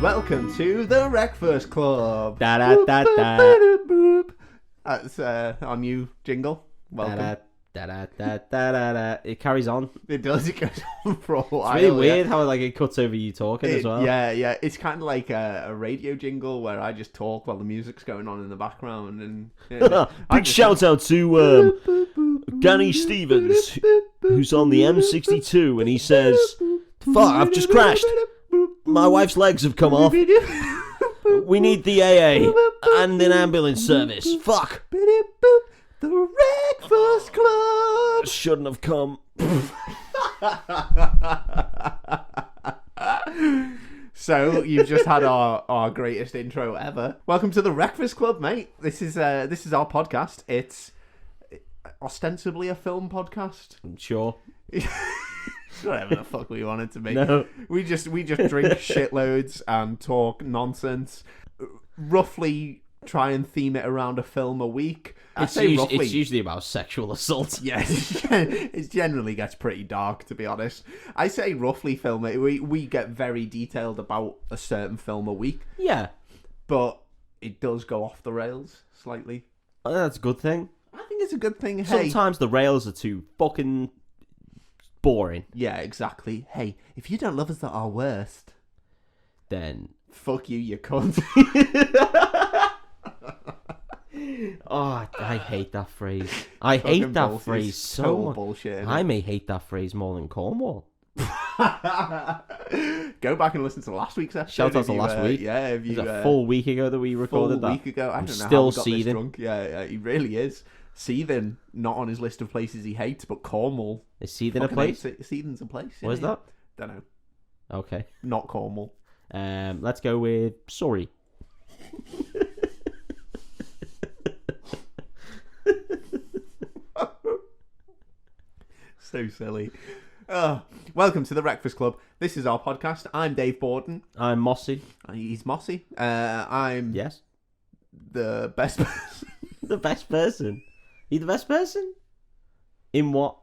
Welcome to the Wreckfast Club. Da da da da. That's our new jingle. Welcome. Da da da da da da. It carries on. It does. It goes on for a while. It's really weird how it cuts over you talking as well. Yeah. It's kind of like a radio jingle where I just talk while the music's going on in the background. And big shout out to Danny Stevens, who's on the M62, and he says, "Fuck, I've just crashed. My wife's legs have come off. We need the AA and an ambulance service. Fuck. The Wreckfast Club Shouldn't have come." So you've just had our greatest intro ever. Welcome to the Wreckfast Club, mate. This is our podcast. It's ostensibly a film podcast. Sure. Whatever the fuck we want it to be. No. We just drink shitloads and talk nonsense. Roughly try and theme it around a film a week. It's usually about sexual assault. Yeah, it generally gets pretty dark, to be honest. I say roughly film it. We get very detailed about a certain film a week. Yeah. But it does go off the rails slightly. Oh, that's a good thing. I think it's a good thing. Hey. Sometimes the rails are too fucking boring. Yeah, exactly. Hey, if you don't love us at our worst, then fuck you cunt. Oh, I hate that phrase. I hate that phrase so much. Bullshit, I may hate that phrase more than Cornwall. Go back and listen to last week's episode. Shout out to last week. Yeah, if you, it was a full week ago that we recorded that. Full week ago. I don't know still how we got seething. This drunk. Yeah, he really is. Seething, not on his list of places he hates, but Cornwall. Is Seething a place? Seething's a place. What is that? Don't know. Okay. Not Cornwall. Let's go with sorry. So silly. Welcome to the Wreckfast Club. This is our podcast. I'm Dave Borden. I'm Mossy. He's Mossy. I'm Yes. the best person. The best person. You the best person? In what?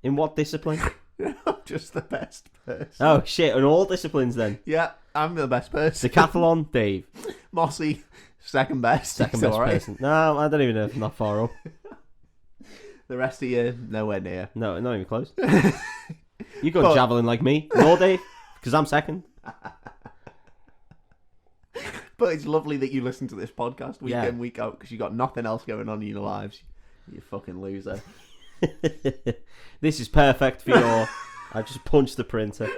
In what discipline? I'm just the best person. Oh shit! In all disciplines, then. Yeah, I'm the best person. Decathlon, Dave. Mossy, second best. Second best person. No, I don't even know if I'm that far up. The rest of you, nowhere near. No, not even close. You got javelin like me, no, Dave, because I'm second. But it's lovely that you listen to this podcast week in, week out, because you got nothing else going on in your lives. You fucking loser. This is perfect for your... I just punched the printer.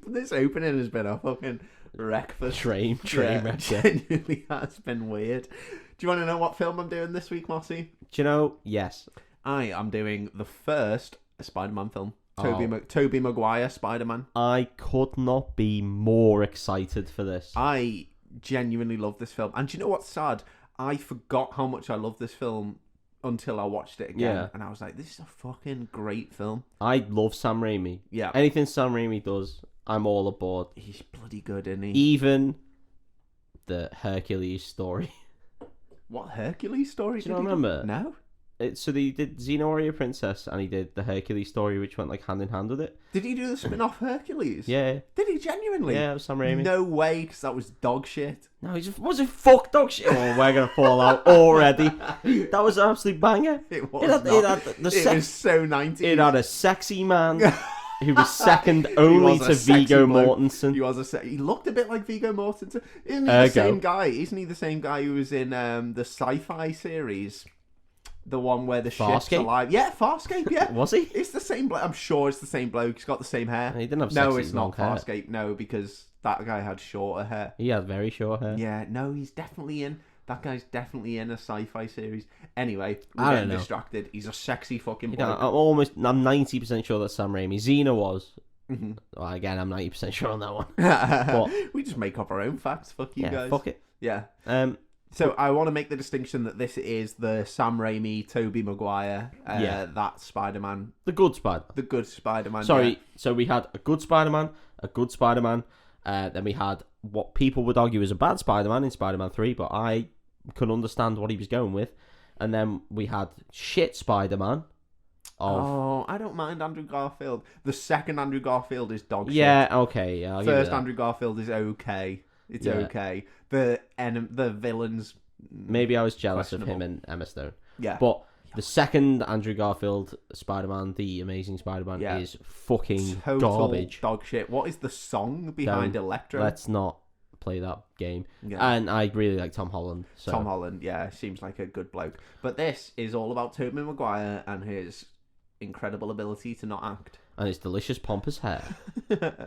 This opening has been a fucking wreckfast. Train wreck. Genuinely has been weird. Do you want to know what film I'm doing this week, Mossy? Do you know? Yes. I am doing the first Spider-Man film. Tobey Maguire Spider-Man. I could not be more excited for this. I genuinely love this film. And do you know what's sad? I forgot how much I love this film until I watched it again. Yeah. And I was like, this is a fucking great film. I love Sam Raimi. Yeah. Anything Sam Raimi does, I'm all aboard. He's bloody good, isn't he? Even the Hercules story. What Hercules story? Do you not remember? No. So he did Xena Warrior Princess, and he did the Hercules story, which went like hand in hand with it. Did he do the spin-off Hercules? Yeah. Did he genuinely? Yeah, it was Sam Raimi. No way, because that was dog shit. No, he just was it fuck dog shit. Oh, we're gonna fall out already. That was an absolute banger. It was. It was so 90s. It had a sexy man who was second only to Viggo Mortensen. He looked a bit like Viggo Mortensen. Isn't he the same guy? Isn't he the same guy who was in the sci-fi series? The one where the ship's alive. Yeah, Farscape, yeah. Was he? It's the same bloke. I'm sure it's the same bloke. He's got the same hair. He didn't have sexy No, it's not hair. Farscape. No, because that guy had shorter hair. He had very short hair. Yeah, no, he's definitely in. That guy's definitely in a sci-fi series. Anyway, I don't know. Distracted. He's a sexy fucking bloke. I'm 90% sure that Sam Raimi. Xena was. Mm-hmm. Well, again, I'm 90% sure on that one. But we just make up our own facts. Fuck you guys. Fuck it. Yeah. So I want to make the distinction that this is the Sam Raimi, Tobey Maguire, that Spider-Man. The good Spider-Man. The good Spider-Man. Sorry, yeah. so we had a good Spider-Man, then we had what people would argue is a bad Spider-Man in Spider-Man 3, but I could understand what he was going with. And then we had shit Spider-Man, Oh, I don't mind Andrew Garfield. The second Andrew Garfield is dog shit. Yeah, okay, yeah. I'll give you First that. Andrew Garfield is okay. It's Yeah. okay. The villains. Maybe I was jealous of him questionable. and Emma Stone. Yeah. But the second Andrew Garfield Spider-Man, the Amazing Spider-Man, Yeah. is fucking Total garbage. dog shit. What is the song behind Don't. Electro? Let's not play that game. Yeah. And I really like Tom Holland. So. Tom Holland, yeah, seems like a good bloke. But this is all about Tobey Maguire and his incredible ability to not act. And his delicious pompous hair. Yeah,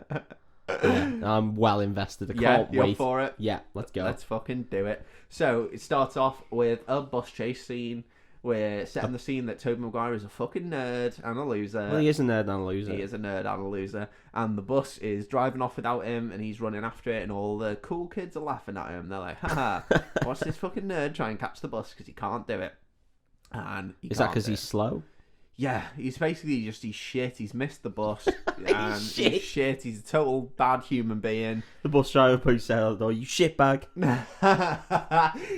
I'm well invested. I Yeah, can't you're wait. for it. Yeah, let's go. Let's fucking do it. So it starts off with a bus chase scene. We're setting the scene that Tobey Maguire is a fucking nerd and a loser. Well, he is a nerd and a loser. He is a nerd and a loser. And the bus is driving off without him, and he's running after it, and all the cool kids are laughing at him. They're like, haha, watch this fucking nerd try and catch the bus because he can't do it. And Is that because he's slow? Yeah, he's basically just, he's shit. He's missed the bus. And he's shit. He's a total bad human being. The bus driver posts out the door, you shitbag.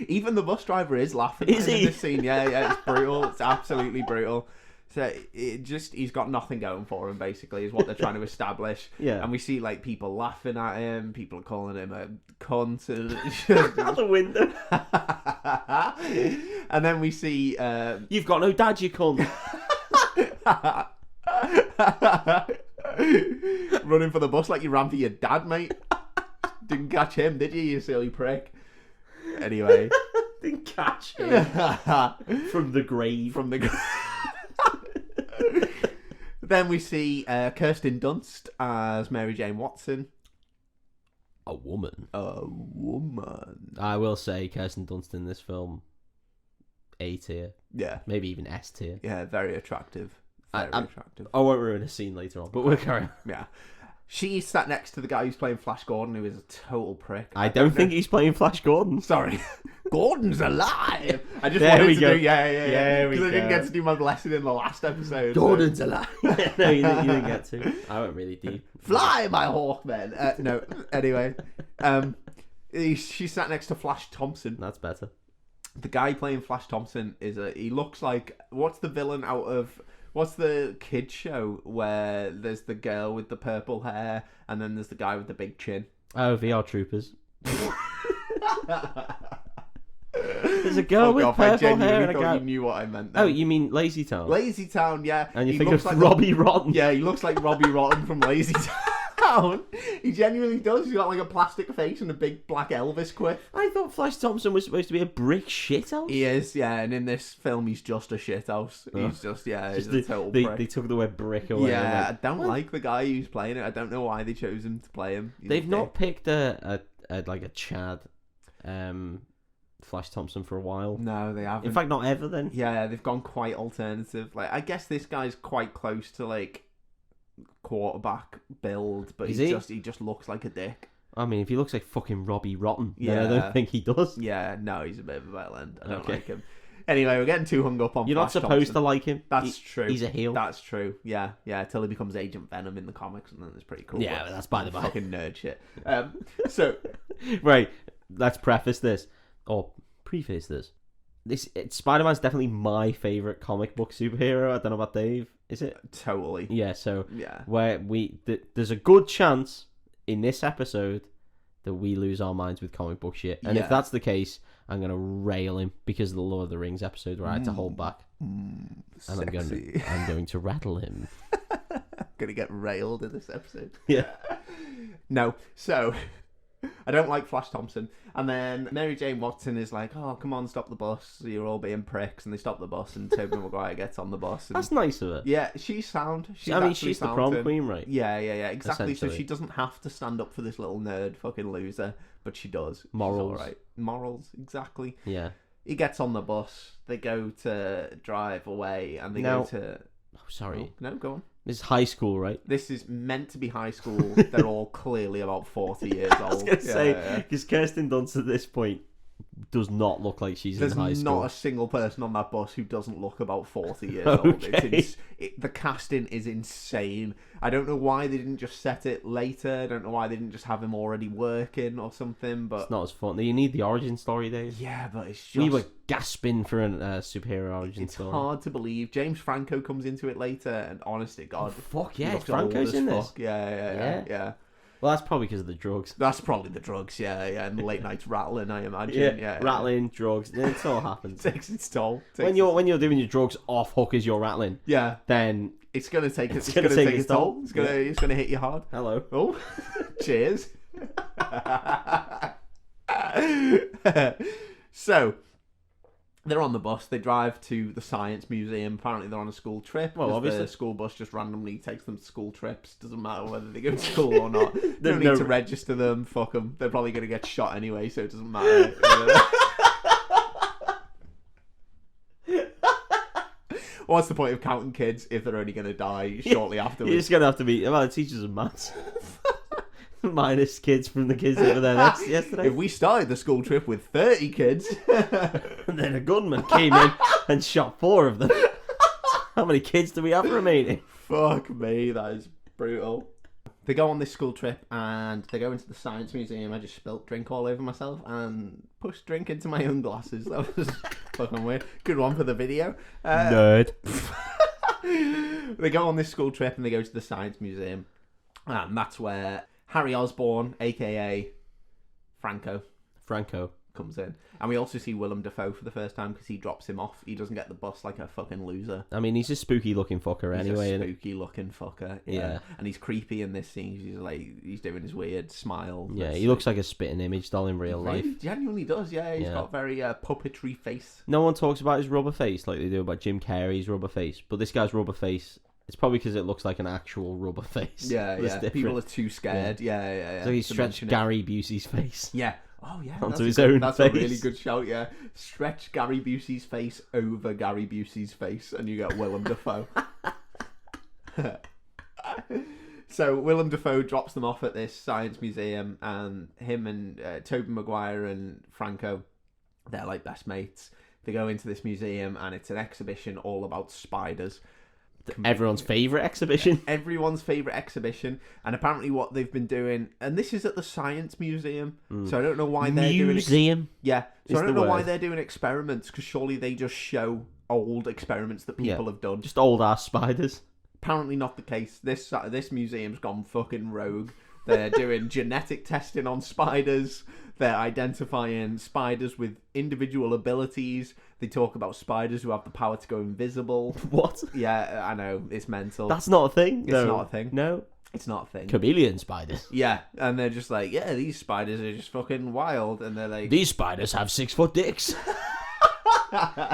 Even the bus driver is laughing Is in he? this scene. Yeah, it's brutal. It's absolutely brutal. So he's got nothing going for him, basically, is what they're trying to establish. Yeah. And we see, like, people laughing at him, people are calling him a cunt. Out the window. And then we see... You've got no dad, you cunt. running for the bus like you ran for your dad, mate. Didn't catch him, did you silly prick? Anyway. Didn't catch him. From the grave. From the grave. Then we see Kirsten Dunst as Mary Jane Watson. A woman. A woman. I will say Kirsten Dunst in this film, A tier. Yeah. Maybe even S tier. Yeah, very attractive. Very attractive. I won't ruin a scene later on, but we'll carry on. Yeah. She sat next to the guy who's playing Flash Gordon, who is a total prick. I don't think he's playing Flash Gordon. Sorry. Gordon's alive! I just There wanted we to go. do... Yeah. There we Because I didn't go. get to do my blessing in the last episode. Gordon's alive. No, you didn't get to. I went really deep. Fly, my Hawkman! No, anyway. She sat next to Flash Thompson. That's better. The guy playing Flash Thompson he looks like, what's the villain out of, what's the kids show where there's the girl with the purple hair and then there's the guy with the big chin? Oh, VR Troopers. There's a girl with purple hair and a guy. You knew what I meant then. Oh, you mean Lazy Town? Lazy Town, yeah. And you He think looks of like Robbie Rotten? Yeah, he looks like Robbie Rotten from Lazy Town. He genuinely does. He's got like a plastic face and a big black Elvis quiff. I thought Flash Thompson was supposed to be a brick shithouse. He is, yeah, and in this film he's just a shithouse. He's just, yeah, he's a total prick. They took the word brick away. Yeah, Like, I don't like the guy who's playing it. I don't know why they chose him to play him. they've not picked a Chad Flash Thompson for a while. No, they haven't. In fact, not ever then. Yeah, they've gone quite alternative. Like, I guess this guy's quite close to like quarterback build, but he just looks like a dick. I mean, if he looks like fucking Robbie Rotten, then I Yeah. don't think he does. Yeah, no, he's a bit of a vital end. I don't Okay. like him. Anyway, we're getting too hung up on. You're not Flash supposed Thompson. to like him. That's true. He's a heel. That's true. Yeah, till he becomes Agent Venom in the comics, and then it's pretty cool. Yeah, but that's by the by. Fucking nerd shit. So, Right, let's preface this, or preface this. Spider-Man's definitely my favourite comic book superhero. I don't know about Dave. Is it? totally. Yeah, so Yeah. where there's a good chance in this episode that we lose our minds with comic book shit. And Yeah. if that's the case, I'm going to rail him because of the Lord of the Rings episode where I had to hold back. And Sexy. I'm going to rattle him. Gonna get railed in this episode. Yeah. No, so I don't like Flash Thompson. And then Mary Jane Watson is like, oh, come on, stop the bus. You're all being pricks. And they stop the bus, and Tobey Maguire gets on the bus. And That's nice of her. yeah, she's sound. She's She's the sound prom too. queen, right? Yeah, exactly. So Essentially. she doesn't have to stand up for this little nerd fucking loser, but she does. Morals. She's all right. Morals, exactly. Yeah. He gets on the bus. They go to drive away, and they No. go to... Oh, sorry. Oh, no, go on. This is high school, right? This is meant to be high school. They're all clearly about 40 years old. I was going to say, Yeah. because Kirsten Dunst at this point does not look like she's There's in high school. not a single person on that bus who doesn't look about 40 years old. Okay. The casting is insane. I don't know why they didn't just set it later. I don't know why they didn't just have him already working or something. But It's not as fun. You need the origin story, Dave. yeah, but it's just We were gasping for a superhero origin it's story. hard to believe. James Franco comes into it later, and honest to God, Fuck he yeah, looks Franco's old in as this. fuck. Yeah. Well, that's probably because of the drugs. That's probably the drugs, yeah, and the late nights rattling, I imagine. Yeah, rattling, drugs. It all happens. Takes its toll. When you're doing your drugs off hook as you're rattling, yeah, then it's gonna take its gonna take its toll. toll. It's gonna hit you hard. hello. Oh, cheers. So they're on the bus. They drive to the science museum. Apparently, they're on a school trip. Well, obviously, the school bus just randomly takes them to school trips. Doesn't matter whether they go to school or not. They don't need to register them. Fuck them. They're probably gonna get shot anyway, so it doesn't matter. What's the point of counting kids if they're only gonna die shortly afterwards? You're just gonna have to be the teachers of maths. Minus kids from the kids that were there yesterday. If we started the school trip with 30 kids, and then a gunman came in and shot 4 of them. How many kids do we have remaining? Fuck me, that is brutal. They go on this school trip and they go into the science museum. I just spilt drink all over myself and pushed drink into my own glasses. That was fucking weird. Good one for the video. Nerd. They go on this school trip and they go to the science museum. And that's where Harry Osborn, aka Franco, comes in. And we also see Willem Dafoe for the first time because he drops him off. He doesn't get the bus like a fucking loser. I mean, he's a spooky looking fucker anyway. He's a spooky looking fucker. Yeah. And he's creepy in this scene. He's doing his weird smile. Yeah, he looks like a spitting image doll in real life. He genuinely does, yeah. He's got very puppetry face. No one talks about his rubber face like they do about Jim Carrey's rubber face. But this guy's rubber face, it's probably because it looks like an actual rubber face. Yeah. People are too scared. Yeah. So he stretched Gary Busey's face. Yeah. Oh, yeah. Onto his own That's face. a really good shout, yeah. Stretch Gary Busey's face over Gary Busey's face, and you get Willem Dafoe. So Willem Dafoe drops them off at this science museum, and him and Tobey Maguire and Franco, they're like best mates. They go into this museum, and it's an exhibition all about spiders. Everyone's favourite exhibition. Everyone's favourite exhibition. And apparently what they've been doing... And this is at the Science Museum. So I don't know why they're doing... Museum? Yeah. So I don't know why they're doing experiments, because surely they just show old experiments that people have done. Just old-ass spiders. Apparently not the case. This museum's gone fucking rogue. They're doing genetic testing on spiders. They're identifying spiders with individual abilities. They talk about spiders who have the power to go invisible. What? Yeah, I know. It's mental. That's not a thing? It's not a thing. No. It's not a thing. Chameleon spiders. Yeah, and they're just like, yeah, these spiders are just fucking wild. And they're like... These spiders have 6-foot dicks.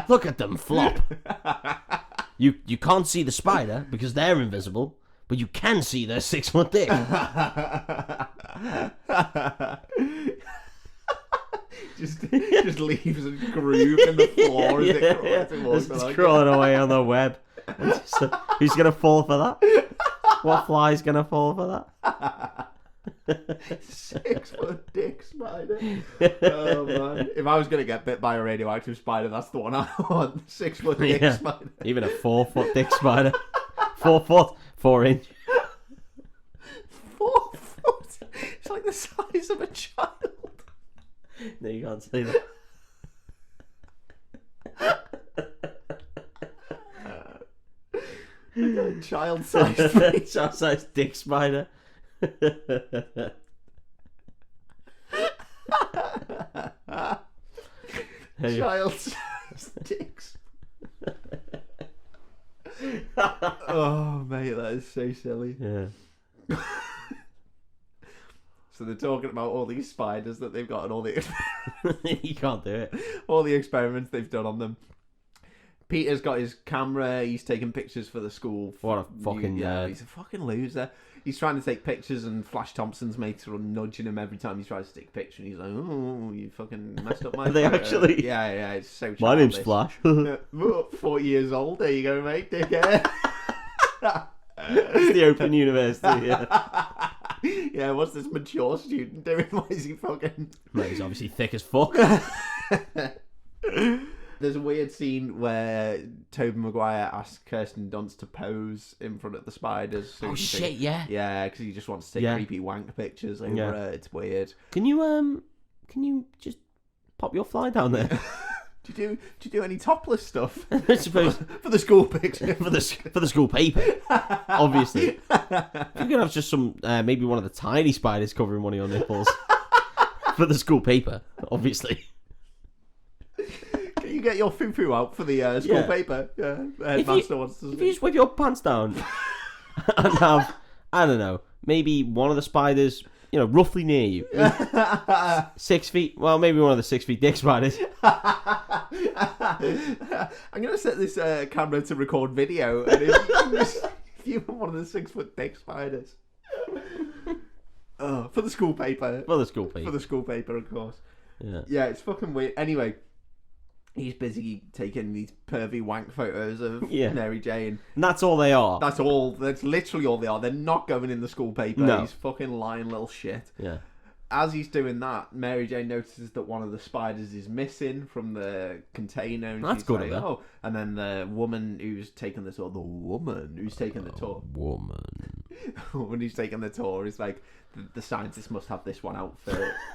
Look at them flop. You can't see the spider because they're invisible, but you can see their 6-foot dick. just leaves a groove in the floor as it walks It's along. crawling away on the web. Who's gonna fall for that? What fly's gonna fall for that? 6-foot dick spider. Oh man! If I was gonna get bit by a radioactive spider, that's the one I want. 6-foot dick spider. Even a 4-foot dick spider. 4 foot, 4 inch. 4 foot. It's like the size of a child. No, you can't say that. Child-sized Child-sized dick spider. Child-sized dicks. Oh, mate, that is so silly. Yeah. So they're talking about all these spiders that they've got and all the You can't do it. all the experiments they've done on them. Peter's got his camera. He's taking pictures for the school. What a fucking nerd. He's a fucking loser. He's trying to take pictures, and Flash Thompson's mates are nudging him every time he tries to take a picture. And he's like, "Oh, you fucking messed up my." Are they photo." actually? Yeah. It's so. My name's childish. Flash. 40 years old. There you go, mate. Dickhead. It's the Open University. Yeah. Yeah, what's this mature student doing? Why is he fucking... Mate, he's obviously thick as fuck. There's a weird scene where Tobey Maguire asks Kirsten Dunst to pose in front of the spiders. So Oh you shit! think- Yeah. Yeah, because he just wants to take Yeah. creepy wank pictures over Yeah. it. It's weird. Can you just pop your fly down there? Do you do any topless stuff I suppose for the school picture? for the school paper, obviously. You're gonna have just some maybe one of the tiny spiders covering one of your nipples for the school paper, obviously. Can you get your foo-foo out for the school Yeah. paper? Yeah, the headmaster wants to If you just whip your pants down and have, I don't know, maybe one of the spiders, roughly near you, 6 feet. Well, maybe one of the 6 feet dick spiders. I'm going to set this camera to record video, and if you want one of the 6 foot dick spiders. Oh, for the school paper. For the school paper. For the school paper, of course. Yeah. Yeah, it's fucking weird. Anyway, he's busy taking these pervy wank photos of Yeah. Mary Jane. And that's all they are. That's all. That's literally all they are. They're not going in the school paper. No. He's fucking lying little shit. Yeah. As he's doing that, Mary Jane notices that one of the spiders is missing from the container. And That's she's good like, of her. oh. And then the woman who's taking the tour, Woman who's taking the tour is like, the scientists must have this one out for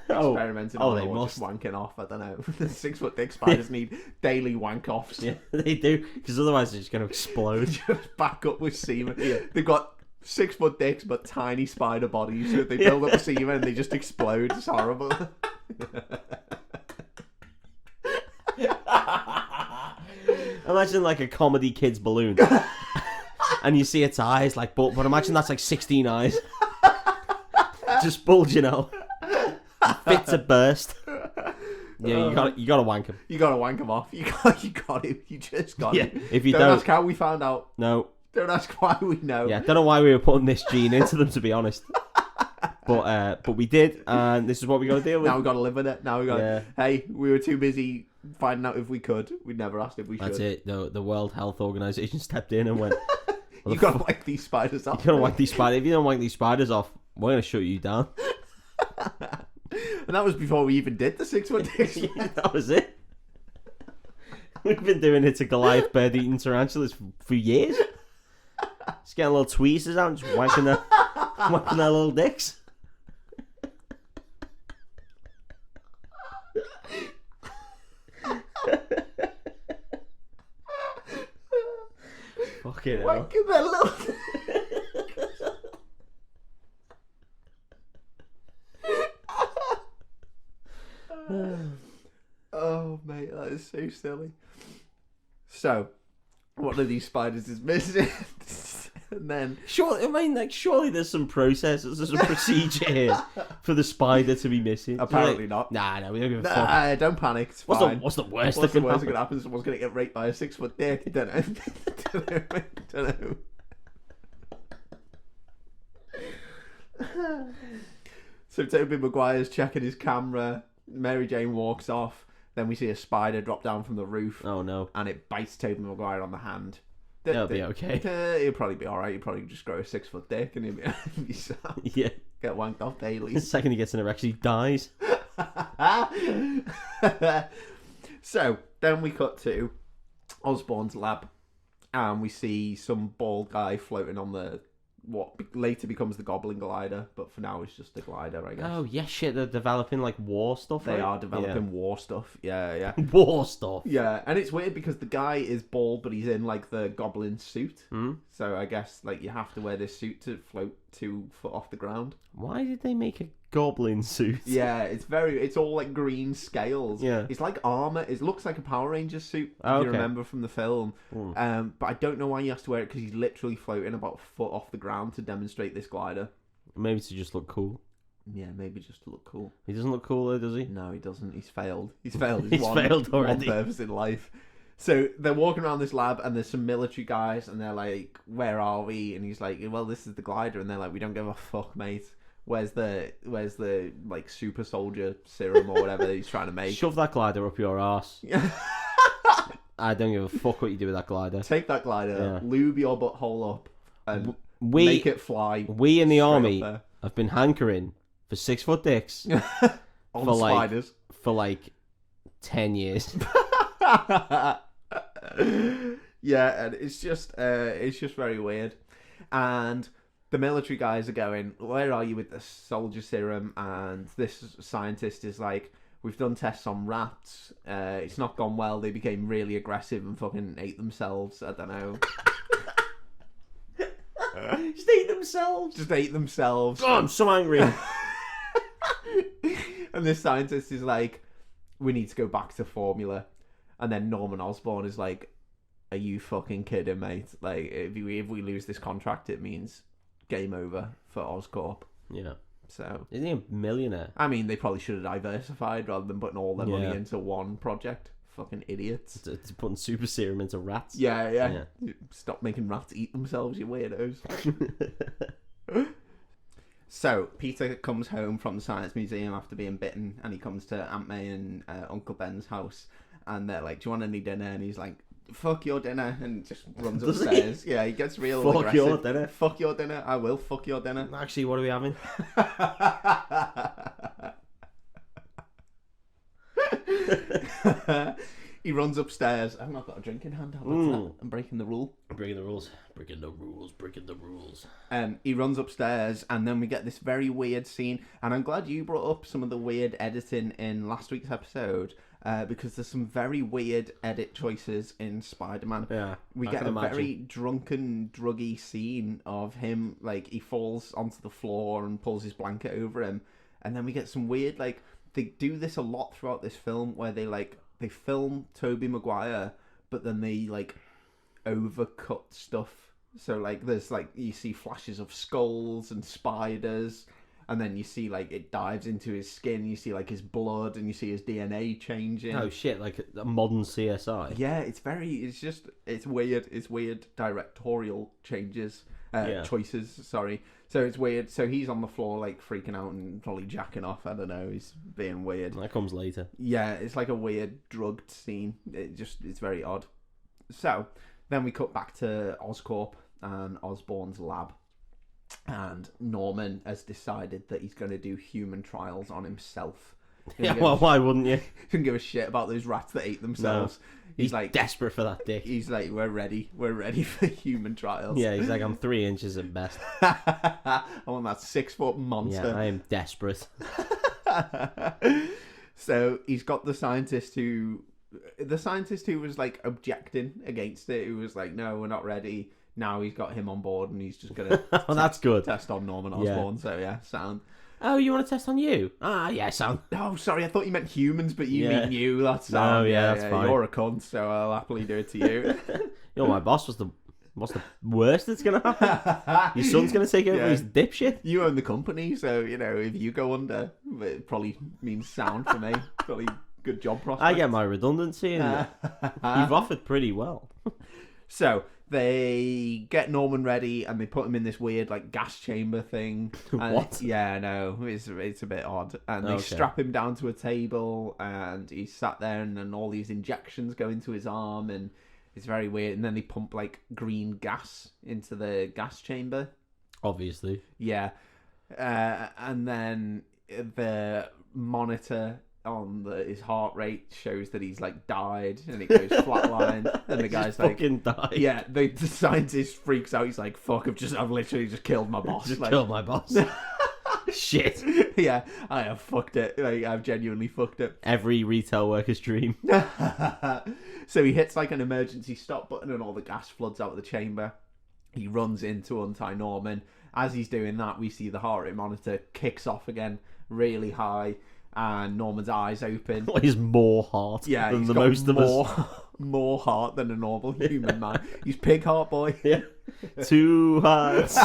experimenting on they or must. just wanking off. I don't know. The 6 foot dick spiders need daily wank offs. Yeah, they do, because otherwise they're just going to explode. Just back up with semen. Yeah. They've got 6 foot dicks but tiny spider bodies, so they build up the semen and they just explode. It's horrible. Imagine like a comedy kid's balloon. And you see its eyes, like, but imagine that's like 16 eyes. Just bulging out. Fit to burst. Yeah, you gotta wank him. You gotta wank them off. You got it. You just got Yeah, it. if you don't don't- ask how we found out. No. Don't ask why we know. Yeah, don't know why we were putting this gene into them, to be honest. But we did, and this is what we got to deal with. Now we got to live with it. Now we got. Yeah. Hey, we were too busy finding out if we could. We never asked if we should. That's it. The World Health Organization stepped in and went, You gotta wank these spiders off. "You gotta wank these spiders. If you don't wank these spiders off, we're gonna shut you down." And that was before we even did the 6 foot dick. Yeah, that was it. We've been doing it to Goliath bird-eating tarantulas for years. Just getting little tweezers out and just wanking their little dicks. Fucking hell. Wanking their little. Oh mate, that is so silly. So, one of these spiders is missing, and then Surely there's some process, there's some procedure here for the spider to be missing. apparently not. Nah, we don't give a fuck. Nah, don't panic. It's fine. What's the worst What's that the can worst that happen? could happen? Someone's gonna get raped by a 6 foot dick. Don't know. Don't know. So Tobey Maguire's checking his camera. Mary Jane walks off. Then we see a spider drop down from the roof, Oh no. and it bites Tobey Maguire on the hand. That'll be okay. He'll probably be alright. He'll probably just grow a 6 foot dick and he'll be sound. Yeah. Get wanked off daily. The second he gets an erection, he dies. So then we cut to Osborn's lab, and we see some bald guy floating on the what later becomes the Goblin glider, but for now it's just a glider, I guess. Oh yeah, shit. They're developing like war stuff. They right? are developing war stuff. Yeah. Yeah. War stuff. Yeah, and it's weird because the guy is bald, but he's in like the Goblin suit. Hmm? So I guess like you have to wear this suit to float 2 foot off the ground. Why did they make a goblin suit? Yeah, it's all like green scales. Yeah. It's like armor. It looks like a Power Rangers suit, Oh, if you okay. remember from the film. Mm. But I don't know why he has to wear it because he's literally floating about a foot off the ground to demonstrate this glider. Maybe to just look cool. Yeah, maybe just to look cool. He doesn't look cool though, does he? No, he doesn't. He's failed. He's failed. He's failed already. One purpose in life. So they're walking around this lab, and there's some military guys, and they're like, "Where are we?" And he's like, "Well, this is the glider." And they're like, "We don't give a fuck, mate. Where's the like super soldier serum or whatever that he's trying to make? Shove that glider up your arse. I don't give a fuck what you do with that glider. Take that glider, Yeah. lube your butthole up, and We make it fly." we in the straight up army there. have been hankering for 6 foot dicks on for, like, spiders. for like 10 years. Yeah, and it's just very weird. And the military guys are going, where are you with the soldier serum? And this scientist is like, we've done tests on rats. It's not gone well. They became really aggressive and fucking ate themselves. I don't know. Just ate themselves. Just ate themselves. Oh, I'm so angry. And this scientist is like, we need to go back to formula. And then Norman Osborn is like, are you fucking kidding, mate? Like, if we lose this contract, it means game over for Oscorp. Yeah. So, isn't he a millionaire? I mean, they probably should have diversified rather than putting all their money Yeah. into one project. Fucking idiots. It's putting super serum into rats. Yeah. Stop making rats eat themselves, you weirdos. So, Peter comes home from the Science Museum after being bitten, and he comes to Aunt May and Uncle Ben's house, and they're like, do you want any dinner? And he's like, fuck your dinner, and just runs Does upstairs. Yeah, he gets real Fuck aggressive. your dinner. Fuck your dinner. I will fuck your dinner. Actually, what are we having? He runs upstairs. I've not got a drink in hand. How about that? I'm breaking the rule. Breaking the rules. Breaking the rules. Breaking the rules. He runs upstairs, and then we get this very weird scene. And I'm glad you brought up some of the weird editing in last week's episode, because there's some very weird edit choices in Spider-Man. Yeah, we get a very drunken, druggy scene of him, like, he falls onto the floor and pulls his blanket over him. And then we get some weird, like, they do this a lot throughout this film, where they film Tobey Maguire, but then they, like, overcut stuff. So, like, there's, like, you see flashes of skulls and spiders, and then you see, like, it dives into his skin, you see, like, his blood, and you see his DNA changing. Oh, shit, like a modern CSI. Yeah, it's weird. It's weird directorial choices, sorry. So it's weird. So he's on the floor, like, freaking out and probably jacking off. I don't know. He's being weird. That comes later. Yeah, it's like a weird drugged scene. It's very odd. So then we cut back to Oscorp and Osborn's lab. And Norman has decided that he's going to do human trials on himself. Yeah, well, why wouldn't you? Couldn't give a shit about those rats that ate themselves. No. He's like desperate for that dick. He's like, we're ready for human trials. Yeah, he's like, I'm 3 inches at best. I want that 6-foot monster. Yeah, I am desperate. So he's got the scientist who was like objecting against it, who was like, no, we're not ready. Now he's got him on board, and he's just gonna that's good. Test on Norman Osborn. Yeah. So yeah, sound. Oh, you want to test on you? Ah, yeah, sound. Oh, sorry, I thought you meant humans, but you mean you. That's sound. Oh, yeah, that's fine. You're a cunt, so I'll happily do it to you. You're my boss. What's the worst that's gonna happen? Your son's gonna take over his dipshit. You own the company, so you know if you go under, it probably means sound for me. Probably good job prospects. I get my redundancy, and you've offered pretty well. So they get Norman ready, and they put him in this weird, like, gas chamber thing. And what? Yeah, no, it's a bit odd. And they strap him down to a table, and he's sat there, and then all these injections go into his arm, and it's very weird. And then they pump, like, green gas into the gas chamber. Obviously. Yeah. And then the monitor on his heart rate shows that he's like died, and it goes flatline, and the guy's like, fucking died. Yeah, the scientist freaks out. He's like, fuck, I've literally just killed my boss. Killed my boss. Shit. Yeah, I have fucked it. Like, I've genuinely fucked it. Every retail worker's dream. So he hits like an emergency stop button, and all the gas floods out of the chamber. He runs in to untie Norman. As he's doing that, we see the heart rate monitor kicks off again, really high. And Norman's eyes open. He's more heart than the most of us. More heart than a normal human man. He's pig heart boy. Yeah. 2 hearts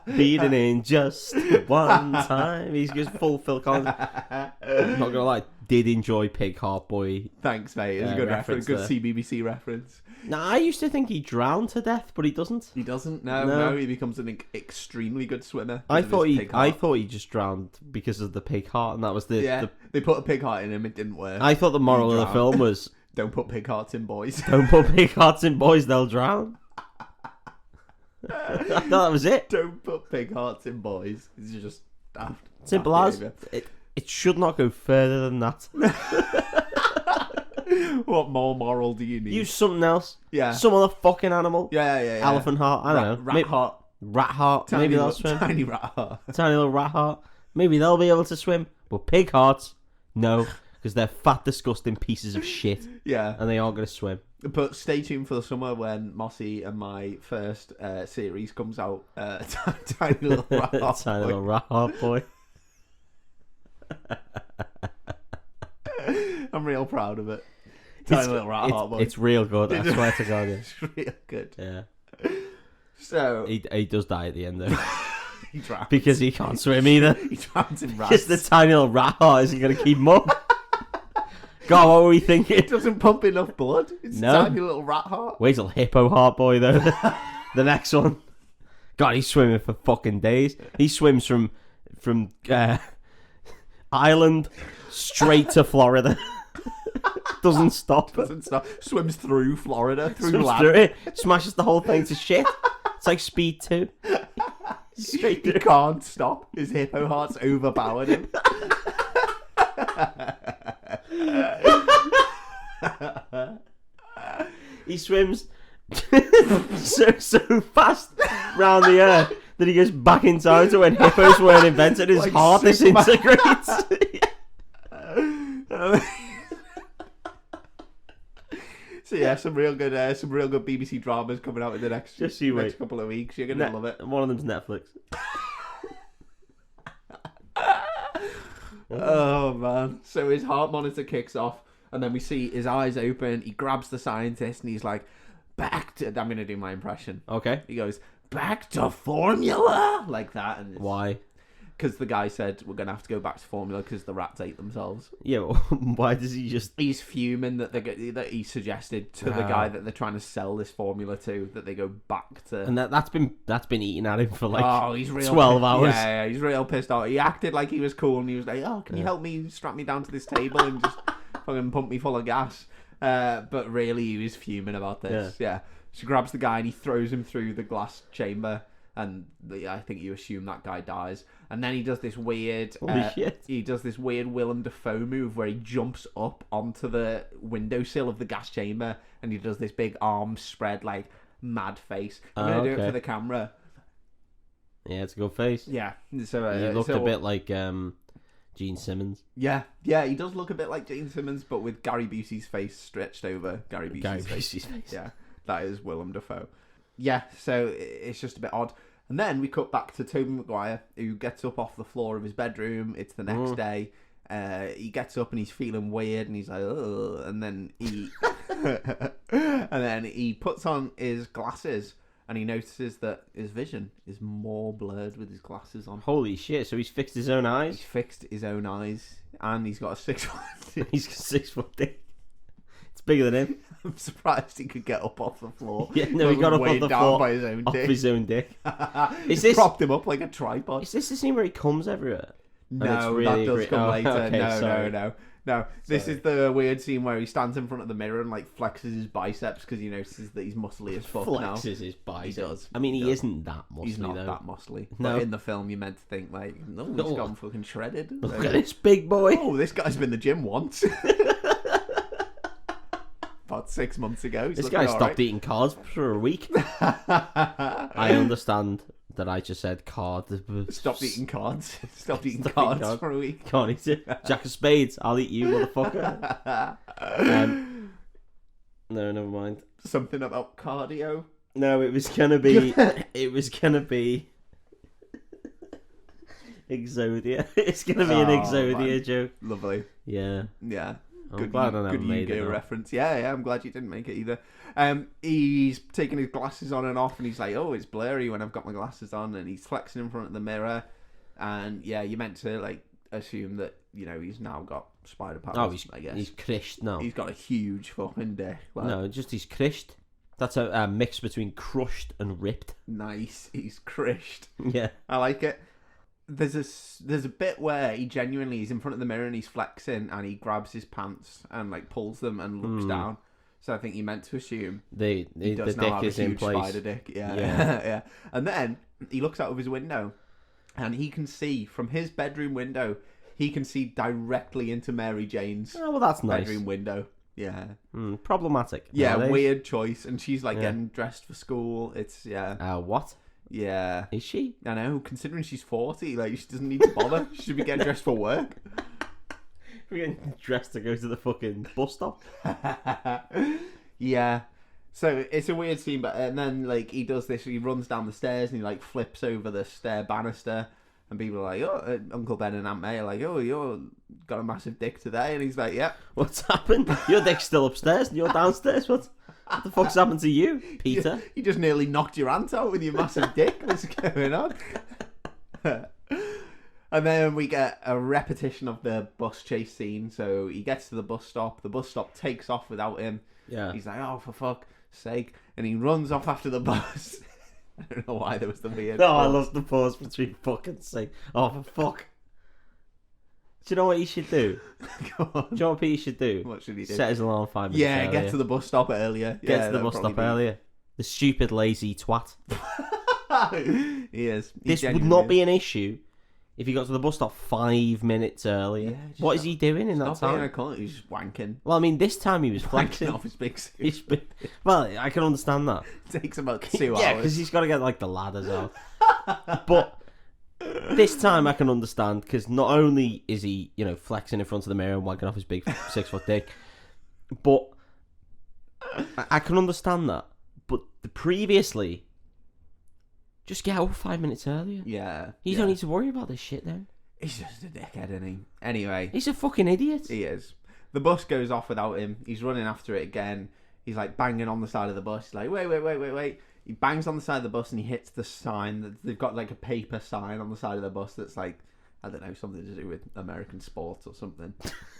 beating in just one time. He's just full Phil Collins. I'm not gonna lie, did enjoy Pig Heart Boy. Thanks, mate. It's a good reference. Good CBBC reference. Now, I used to think he drowned to death, but he doesn't. He doesn't. No. He becomes an extremely good swimmer. I thought he just drowned because of the pig heart, and that was the. They put a pig heart in him. It didn't work. I thought the moral of the film was don't put pig hearts in boys. Don't put pig hearts in boys. They'll drown. I thought that was it. Don't put pig hearts in boys. It's just daft. Simple as it should not go further than that. What more moral do you need? Use something else. Yeah. Some other fucking animal. Yeah. Elephant heart. I don't know. Rat heart. Rat heart. Tiny Maybe they'll little, swim. Tiny rat heart. Tiny little rat heart. Maybe they'll be able to swim. But pig hearts, no, because they're fat, disgusting pieces of shit, Yeah. and they aren't going to swim. But stay tuned for the summer when Mossy and my first series comes out. Tiny little rat heart. Tiny little rat heart boy. I'm real proud of it. Tiny little rat heart boy. It's real good. I swear to God. It's real good. Yeah. So He does die at the end though, he drowns. because he can't swim either. He drowns in Because rats. the tiny little rat heart isn't going to keep him up. God, what were we thinking? It doesn't pump enough blood. It's No. a tiny little rat heart. Wait till hippo heart boy though. The next one. God, he's swimming for fucking days. He swims from Ireland straight to Florida. Doesn't stop. Doesn't stop. Swims through Florida, through Swims land. through it. Smashes the whole thing to shit. It's like Speed 2. Straight He through. can't stop. His hippo heart's overpowered him. He swims so fast round the air that he goes back in time to when hippos weren't invented. His Like heart Superman. disintegrates. So yeah, some real good BBC dramas coming out in the next Just you wait. couple of weeks. You're gonna love it. One of them's Netflix. Oh man! So his heart monitor kicks off, and then we see his eyes open. He grabs the scientist, and he's like, "Back to." I'm gonna do my impression. Okay. He goes, "Back to formula," like that, and Why? because the guy said we're gonna have to go back to formula because the rats ate themselves. Yeah, well, why does he just... He's fuming that that he suggested to the guy that they're trying to sell this formula to that they go back to. And that's been eating at him for like He's real 12 hours. Yeah, he's real pissed off. He acted like he was cool and he was like, "Oh, can you help me strap me down to this table and just fucking pump me full of gas?" But really, he was fuming about this. Yeah. She grabs the guy and he throws him through the glass chamber. And I think you assume that guy dies. And then he does this weird... Holy shit. He does this weird Willem Dafoe move where he jumps up onto the windowsill of the gas chamber and he does this big arms spread, like, mad face. I'm going to do it for the camera. Yeah, it's a good face. Yeah. So He looked a bit like Gene Simmons. Yeah, he does look a bit like Gene Simmons, but with Gary Busey's face stretched over Gary Busey's face. Yeah, that is Willem Dafoe. Yeah, so it's just a bit odd. And then we cut back to Tobey Maguire, who gets up off the floor of his bedroom. It's the next day. He gets up and he's feeling weird, and he's like, "Ugh," and then he puts on his glasses, and he notices that his vision is more blurred with his glasses on. Holy shit! So he's fixed his own eyes. He's fixed his own eyes, and he's got a 6 foot. He's got 6 foot dick. It's bigger than him. I'm surprised he could get up off the floor. Yeah, no, he got up Weighed on the down floor by his own off dick. his own dick. Is this- propped him up like a tripod? Is this the scene where he comes everywhere? No, really that does come later. okay, sorry. No. This is the weird scene where he stands in front of the mirror and like flexes his biceps because he notices that he's muscly as fuck now. Flexes his bicep. He does. I mean, he does. isn't that muscly He's not though. that muscly. No. But in the film, you're meant to think like, no, he's No. gone fucking shredded. Look at this big boy. Oh, this guy's been to the gym once. About 6 months ago. This guy stopped eating cards for a week. I understand that I just said card. Stopped eating cards. Stopped eating Stopped cards eating cards. for a week. Can't eat it. Jack of spades. I'll eat you, motherfucker. No, never mind. Something about cardio. No, it was gonna be. It was gonna be. Exodia. It's gonna be an Exodia man. joke. Lovely. Yeah. Yeah. I'm glad I never good made Yu-Gi-Oh it. reference. Yeah, I'm glad you didn't make it either. He's taking his glasses on and off, and he's like, "Oh, it's blurry when I've got my glasses on," and he's flexing in front of the mirror. And yeah, you're meant to like assume that he's now got spider powers. Oh, I guess he's crushed now. he's got a huge fucking dick. Like, No, just he's crushed. That's a mix between crushed and ripped. nice. He's crushed. Yeah. I like it. There's a bit where he genuinely is in front of the mirror and he's flexing and he grabs his pants and like pulls them and looks down. So I think he meant to assume The he does dick now have is a in huge place. spider dick. Yeah. Yeah. Yeah. And then he looks out of his window and he can see from his bedroom window, he can see directly into Mary Jane's Oh well, that's nice. bedroom window. Yeah. Problematic. Yeah, nowadays. weird choice. And she's like Yeah. getting dressed for school. It's, What? Yeah. Is she? I know, considering she's 40, like, she doesn't need to bother. She should be getting dressed for work. We're getting dressed to go to the fucking bus stop. Yeah. So it's a weird scene, but and then like he does this, he runs down the stairs and he like flips over the stair banister, and people are like, "Oh, Uncle Ben and Aunt May are like, oh, you're got a massive dick today," and he's like, "Yep." What's happened? Your dick's still upstairs and you're downstairs. What the fuck's happened to you, Peter? You just nearly knocked your aunt out with your massive dick. What's going on? And then we get a repetition of the bus chase scene. So he gets to the bus stop takes off without him. Yeah. He's like, "Oh, for fuck's sake," and he runs off after the bus. I don't know why there was the weird. No, I love the pause between fucking sake. Oh, for fuck. Do you know what he should do? Go on. Do you know what Peter should do? What should he do? Set his alarm 5 minutes Yeah, earlier. get to the bus stop earlier. Get to the bus stop earlier. The stupid, lazy twat. He is. This would not be an issue if he got to the bus stop 5 minutes earlier. Yeah, just what is he doing in that Stop being time? a cunt. He's just wanking. Well, I mean, this time he was Wanking flexing. off his big suit. He's been... Well, I can understand that. Takes about 2 Yeah, hours. because he's got to get like the ladders out. But this time I can understand, because not only is he, flexing in front of the mirror and wagging off his big 6-foot dick, but I can understand that. But previously, just get out 5 minutes earlier. Yeah. You don't need to worry about this shit then. He's just a dickhead, isn't he? Anyway. He's a fucking idiot. He is. The bus goes off without him. He's running after it again. He's like banging on the side of the bus. He's like, wait. He bangs on the side of the bus and he hits the sign. They've got like a paper sign on the side of the bus that's like, I don't know, something to do with American sports or something.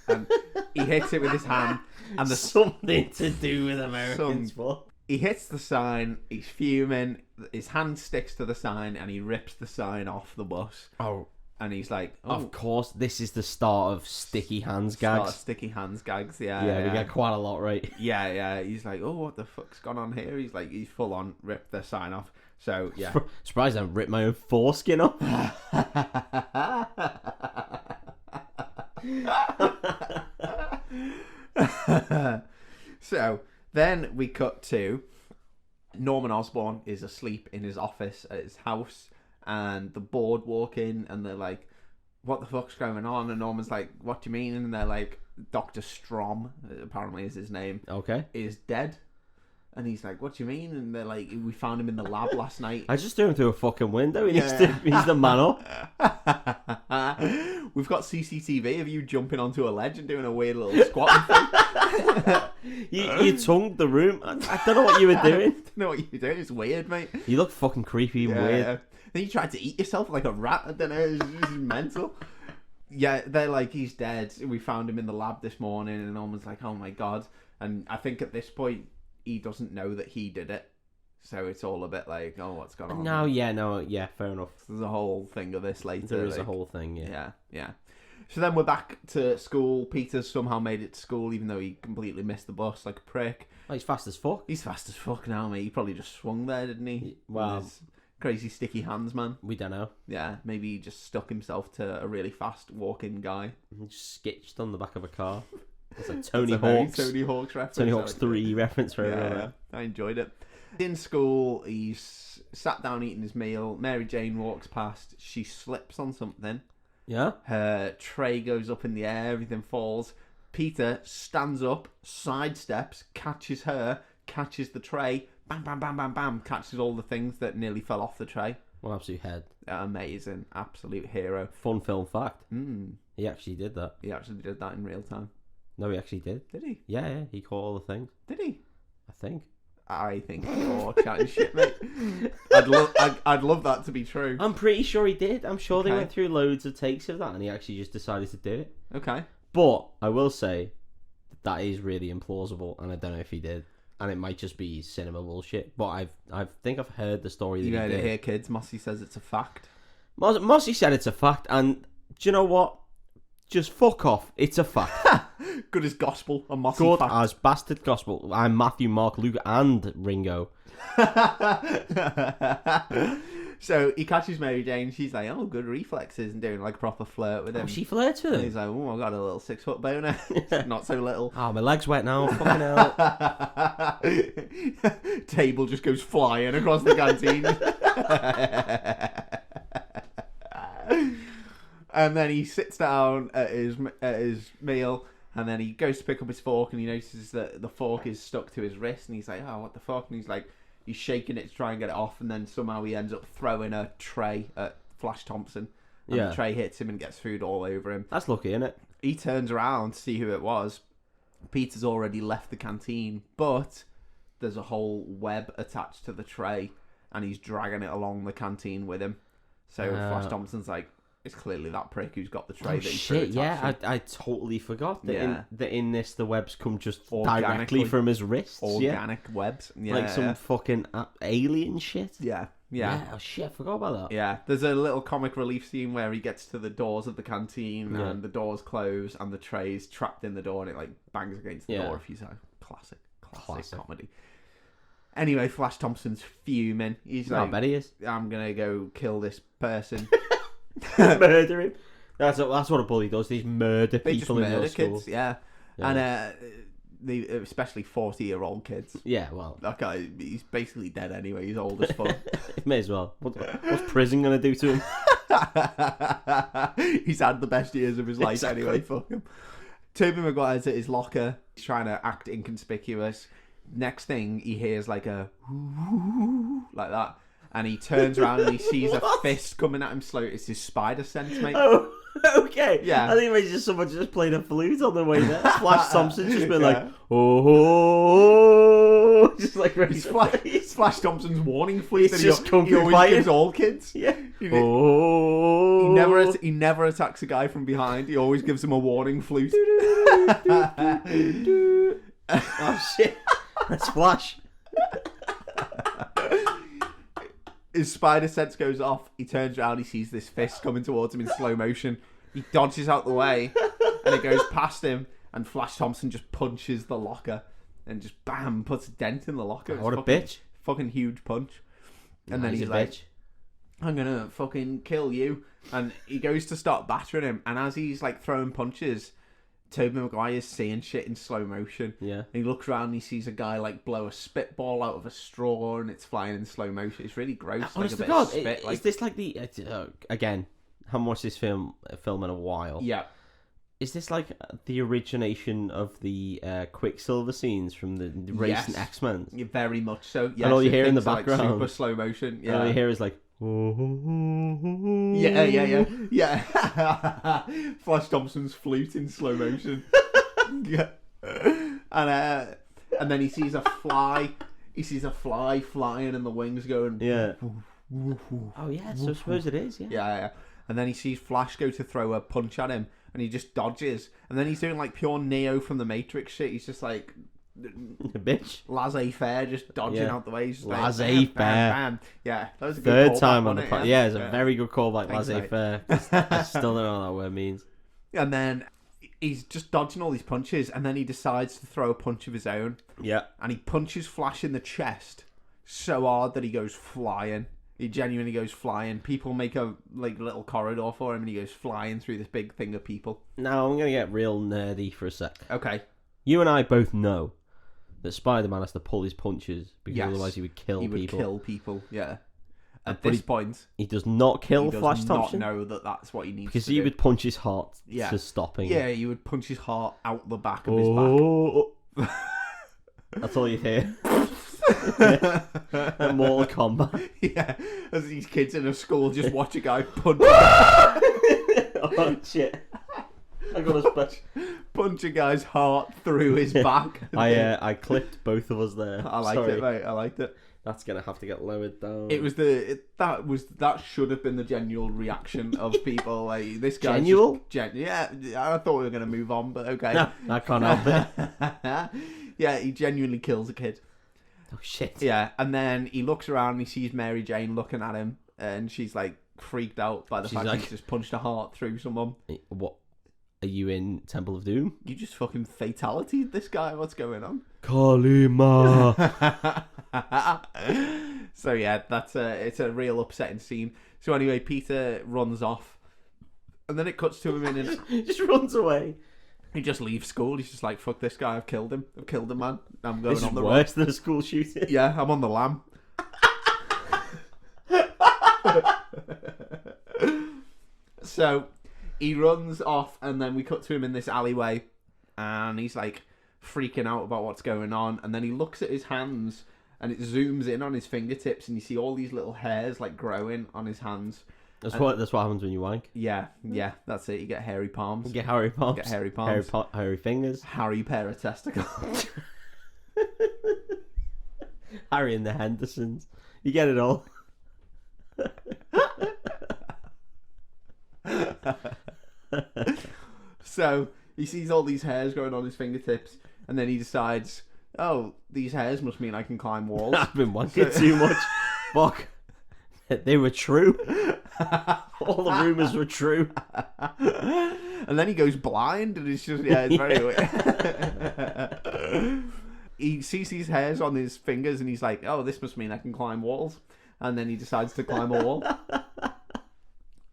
And he hits it with his hand. And something to do with American sport. He hits the sign. He's fuming. His hand sticks to the sign and he rips the sign off the bus. Oh. And he's like, "Oh, Of course, this is the start of sticky hands gags. sticky hands gags." Yeah, Yeah, we get quite a lot right. Yeah. He's like, "Oh, what the fuck's gone on here?" He's like, he's full on ripped the sign off. So yeah, Surprised I haven't ripped my own foreskin off. So then we cut to Norman Osborn is asleep in his office at his house, and the board walk in and they're like, "What the fuck's going on?" And Norman's like, "What do you mean?" And they're like, "Dr. Strom, apparently is his name, Okay. is dead." And he's like, "What do you mean?" And they're like, "We found him in the lab last night." I just threw him through a fucking window. He's the man up. We've got CCTV of you jumping onto a ledge and doing a weird little squat thing. You tongued the room. I don't know what you were doing. I don't know what you're doing. It's weird, mate. You look fucking creepy and weird. Yeah. Then you tried to eat yourself like a rat. I don't know. It's mental. Yeah, they're like, "He's dead. We found him in the lab this morning." And Norman's like, "Oh my God." And I think at this point, he doesn't know that he did it. So it's all a bit like, "Oh, what's going on?" No, fair enough. There's a whole thing of this later. There is like, a whole thing, yeah. Yeah. So then we're back to school. Peter's somehow made it to school, even though he completely missed the bus like a prick. Oh, he's fast as fuck. He's fast as fuck now, mate. He probably just swung there, didn't he? Wow. With his crazy sticky hands, man. We don't know. Yeah, maybe he just stuck himself to a really fast walking guy. He just skitched on the back of a car. It's like It's Tony a very Hawk's. Tony Hawk's reference. Tony I Hawk's like 3 reference for it. everyone. Yeah, I enjoyed it. In school, he's sat down eating his meal. Mary Jane walks past. She slips on something. Yeah? Her tray goes up in the air. Everything falls. Peter stands up, sidesteps, catches her, catches the tray. Bam, bam, bam, bam, bam. Catches all the things that nearly fell off the tray. One absolute head. Amazing. Absolute hero. Fun film fact. Mm. He actually did that. He actually did that in real time. No, he actually did. Did he? Yeah, he caught all the things. Did he? I think. I think you're chatting shit, mate. I'd love that to be true. I'm pretty sure he did. I'm sure they Okay. went through loads of takes of that and he actually just decided to do it. Okay. But I will say that is really implausible and I don't know if he did. And it might just be cinema bullshit. But I think I've heard the story that You he heard did. it here, kids. Mossy says it's a fact. Mossy said it's a fact, and do you know what? Just fuck off. It's a fact. Good as gospel. A Mossy Good fact. as bastard gospel. I'm Matthew, Mark, Luke, and Ringo. So he catches Mary Jane. She's like, oh, good reflexes, and doing like a proper flirt with him. Oh, she flirts with And him. he's like, oh, I've got a little 6-foot boner. Not so little. Oh, my leg's wet now. Fucking hell. Table just goes flying across the canteen. And then he sits down at his meal, and then he goes to pick up his fork, and he notices that the fork is stuck to his wrist, and he's like, oh, what the fuck? And he's shaking it to try and get it off, and then somehow he ends up throwing a tray at Flash Thompson, and the tray hits him and gets food all over him. That's lucky, isn't it? He turns around to see who it was. Peter's already left the canteen, but there's a whole web attached to the tray, and he's dragging it along the canteen with him. So Flash Thompson's like, it's clearly that prick who's got the tray that he threw attached to. I totally forgot that, Yeah. in this the webs come just Organically. directly from his wrists. Organic webs. Yeah, Like some fucking alien shit. Yeah. Oh shit, I forgot about that. Yeah, there's a little comic relief scene where he gets to the doors of the canteen and the doors close and the tray's trapped in the door and it like bangs against the door. If you say classic comedy. Anyway, Flash Thompson's fuming. He's like, I bet he is. I'm gonna go kill this person. Murder him. That's what a bully does. These murder They just people in murder your school. kids, yeah. And especially 40-year-old kids. Yeah, well, That guy, he's basically dead anyway. He's old as fuck. it may as well. What's prison gonna do to him? He's had the best years of his life Exactly. anyway. Fuck him. Tobey Maguire's at his locker. He's trying to act inconspicuous. Next thing, he hears like a like that. And he turns around and he sees a fist coming at him slow. It's his spider sense, mate. Oh, okay. Yeah. I think maybe just someone just played a flute on the way there. Flash Thompson just been like, oh, just like It's Flash Thompson's warning flute It's that just kung he fu always fighting. gives all kids. Yeah. Oh. He never attacks a guy from behind. He always gives him a warning flute. Oh shit. That's Flash. His spider sense goes off. He turns around. He sees this fist coming towards him in slow motion. He dodges out the way, and it goes past him. And Flash Thompson just punches the locker, and just bam, puts a dent in the locker. What a fucking, bitch! Fucking huge punch. And then He's he's a like, bitch. "I'm gonna fucking kill you." And he goes to start battering him. And as he's like throwing punches, Tobey Maguire's seeing shit in slow motion. Yeah. And he looks around and he sees a guy like blow a spitball out of a straw and it's flying in slow motion. It's really gross. Honest to of God, spit, is this like the again? Haven't watched this film in a while. Yeah. Is this like the origination of the Quicksilver scenes from the recent X-Men? Yeah, very much so. Yeah, And all you so hear in the things are, like, background. super slow motion. Yeah. And all you hear is like, Yeah. Flash Thompson's flute in slow motion. Yeah. And then he sees a fly. He sees a fly flying and the wings going. yeah. Oh yeah, so I suppose it is. Yeah. Yeah. And then he sees Flash go to throw a punch at him, and he just dodges. And then he's doing like pure Neo from the Matrix shit. He's just like Bitch. laissez-faire, just dodging out the way. He's just like, Laissez-faire. bam, bam. Yeah, that was a good Third callback, time on the wasn't it? yeah, it's a very good callback. Thanks, mate. Laissez-faire. I still don't know what that word means. And then he's just dodging all these punches, and then he decides to throw a punch of his own, Yeah. and he punches Flash in the chest so hard that he goes flying. He genuinely goes flying. People make a like little corridor for him, and he goes flying through this big thing of people. Now I'm gonna get real nerdy for a sec. Okay. You and I both know that Spider-Man has to pull his punches because Yes. otherwise he would kill He would people. kill people, yeah. At But this point, He does not kill he does Flash not Thompson know that that's what he needs because to he do. would punch his heart Yeah. to stopping. Yeah, he would punch his heart out the back of his back. Oh. That's all you hear. And Mortal Kombat. Yeah, as these kids in a school just watch a guy punch Oh shit! I got us punch a guy's heart through his back. I clipped both of us there. I liked Sorry. it, mate. I liked it. That's gonna have to get lowered down. It was that should have been the genuine reaction of people. Like this guy. Genuine? Yeah, I thought we were gonna move on, but okay. No, I can't help it. Yeah, he genuinely kills a kid. Oh shit! Yeah, and then he looks around and he sees Mary Jane looking at him, and she's like freaked out by the She's fact like- he's just punched a heart through someone. What? Are you in Temple of Doom? You just fucking fatality this guy. What's going on? Kalima. So yeah, it's a real upsetting scene. So anyway, Peter runs off, and then it cuts to him in his... He just runs away. He just leaves school. He's just like, fuck this guy, I've killed him, man. I'm going This on is the worse than a school shooting. Yeah, I'm on the lam. So he runs off, and then we cut to him in this alleyway, and he's like freaking out about what's going on, and then he looks at his hands, and it zooms in on his fingertips, and you see all these little hairs like growing on his hands. That's what happens when you wank. Yeah, that's it. You get hairy palms. You get hairy palms. Get hairy palms. Hairy fingers. Harry pair of testicles. Harry and the Hendersons. You get it all. So he sees all these hairs growing on his fingertips, and then he decides, oh, these hairs must mean I can climb walls. I've been wanking too much. Fuck. They were true. All the rumours were true. And then he goes blind, and it's just, it's very weird. He sees these hairs on his fingers, and he's like, oh, this must mean I can climb walls. And then he decides to climb a wall.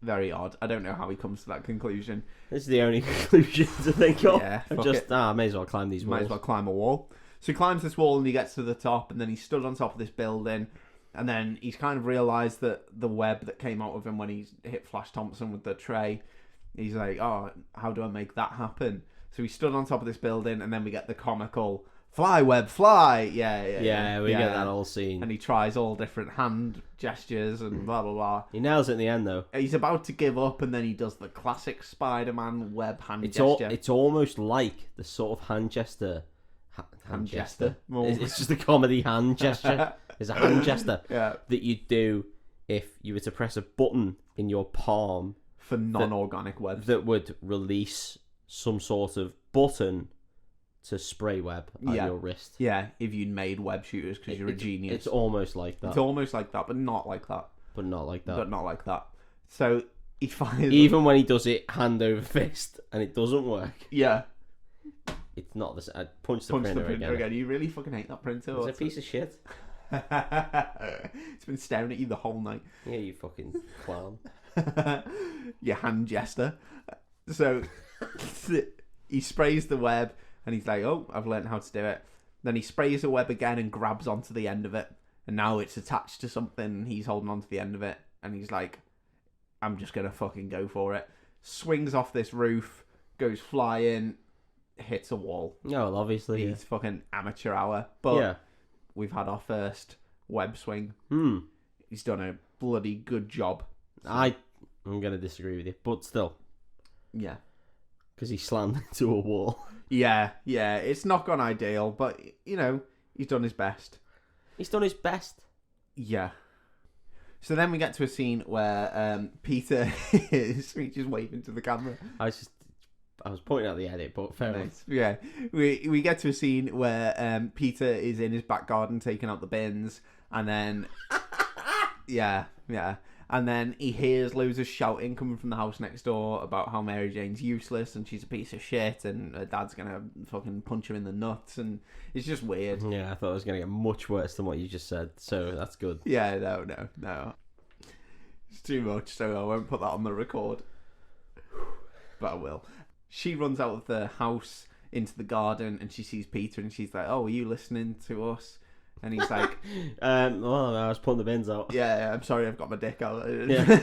Very odd. I don't know how he comes to that conclusion. This is the only conclusion to think of. Yeah, I may as well climb these walls. Might as well climb a wall. So he climbs this wall, and he gets to the top, and then he stood on top of this building. And then he's kind of realised that the web that came out of him when he hit Flash Thompson with the tray, he's like, oh, how do I make that happen? So he stood on top of this building, and then we get the comical, fly, web, fly! Yeah, we get that whole scene. And he tries all different hand gestures and blah, blah, blah. He nails it in the end, though. He's about to give up, and then he does the classic Spider-Man web hand gesture. It's almost like the sort of hand gesture... Hand gesture? It's just a comedy hand gesture. It's a hand gesture that you do if you were to press a button in your palm for non-organic webs that would release some sort of button to spray web at your wrist. Yeah, if you'd made web shooters because you're a genius. It's almost like that. It's almost like that, but not like that. But not like that. So he fires... Even when he does it hand over fist and it doesn't work. Yeah. It's not the same. I punch the printer again. You really fucking hate that printer. It's a piece of shit. It's been staring at you the whole night. Yeah, you fucking clown. You hand jester. So he sprays the web, and he's like, oh, I've learned how to do it. Then he sprays the web again and grabs onto the end of it, and now it's attached to something, and he's holding onto the end of it, and he's like, I'm just gonna fucking go for it. Swings off this roof, goes flying, hits a wall. No, well, obviously. He's fucking amateur hour. But we've had our first web swing. He's done a bloody good job. So. I'm going to disagree with you, but still. Yeah. Because he slammed into a wall. Yeah. It's not gone ideal, but, you know, he's done his best. He's done his best? Yeah. So then we get to a scene where Peter is just waving to the camera. I was pointing out the edit, but fair enough. Yeah, we get to a scene where Peter is in his back garden taking out the bins, and then and then he hears loads of shouting coming from the house next door about how Mary Jane's useless and she's a piece of shit, and her dad's gonna fucking punch her in the nuts, and it's just weird. Yeah, I thought it was gonna get much worse than what you just said, so that's good. Yeah, no, it's too much, so I won't put that on the record, but I will. She runs out of the house into the garden, and she sees Peter, and she's like, oh, are you listening to us? And he's like... well, I was pulling the bins out. Yeah, I'm sorry, I've got my dick out. Yeah.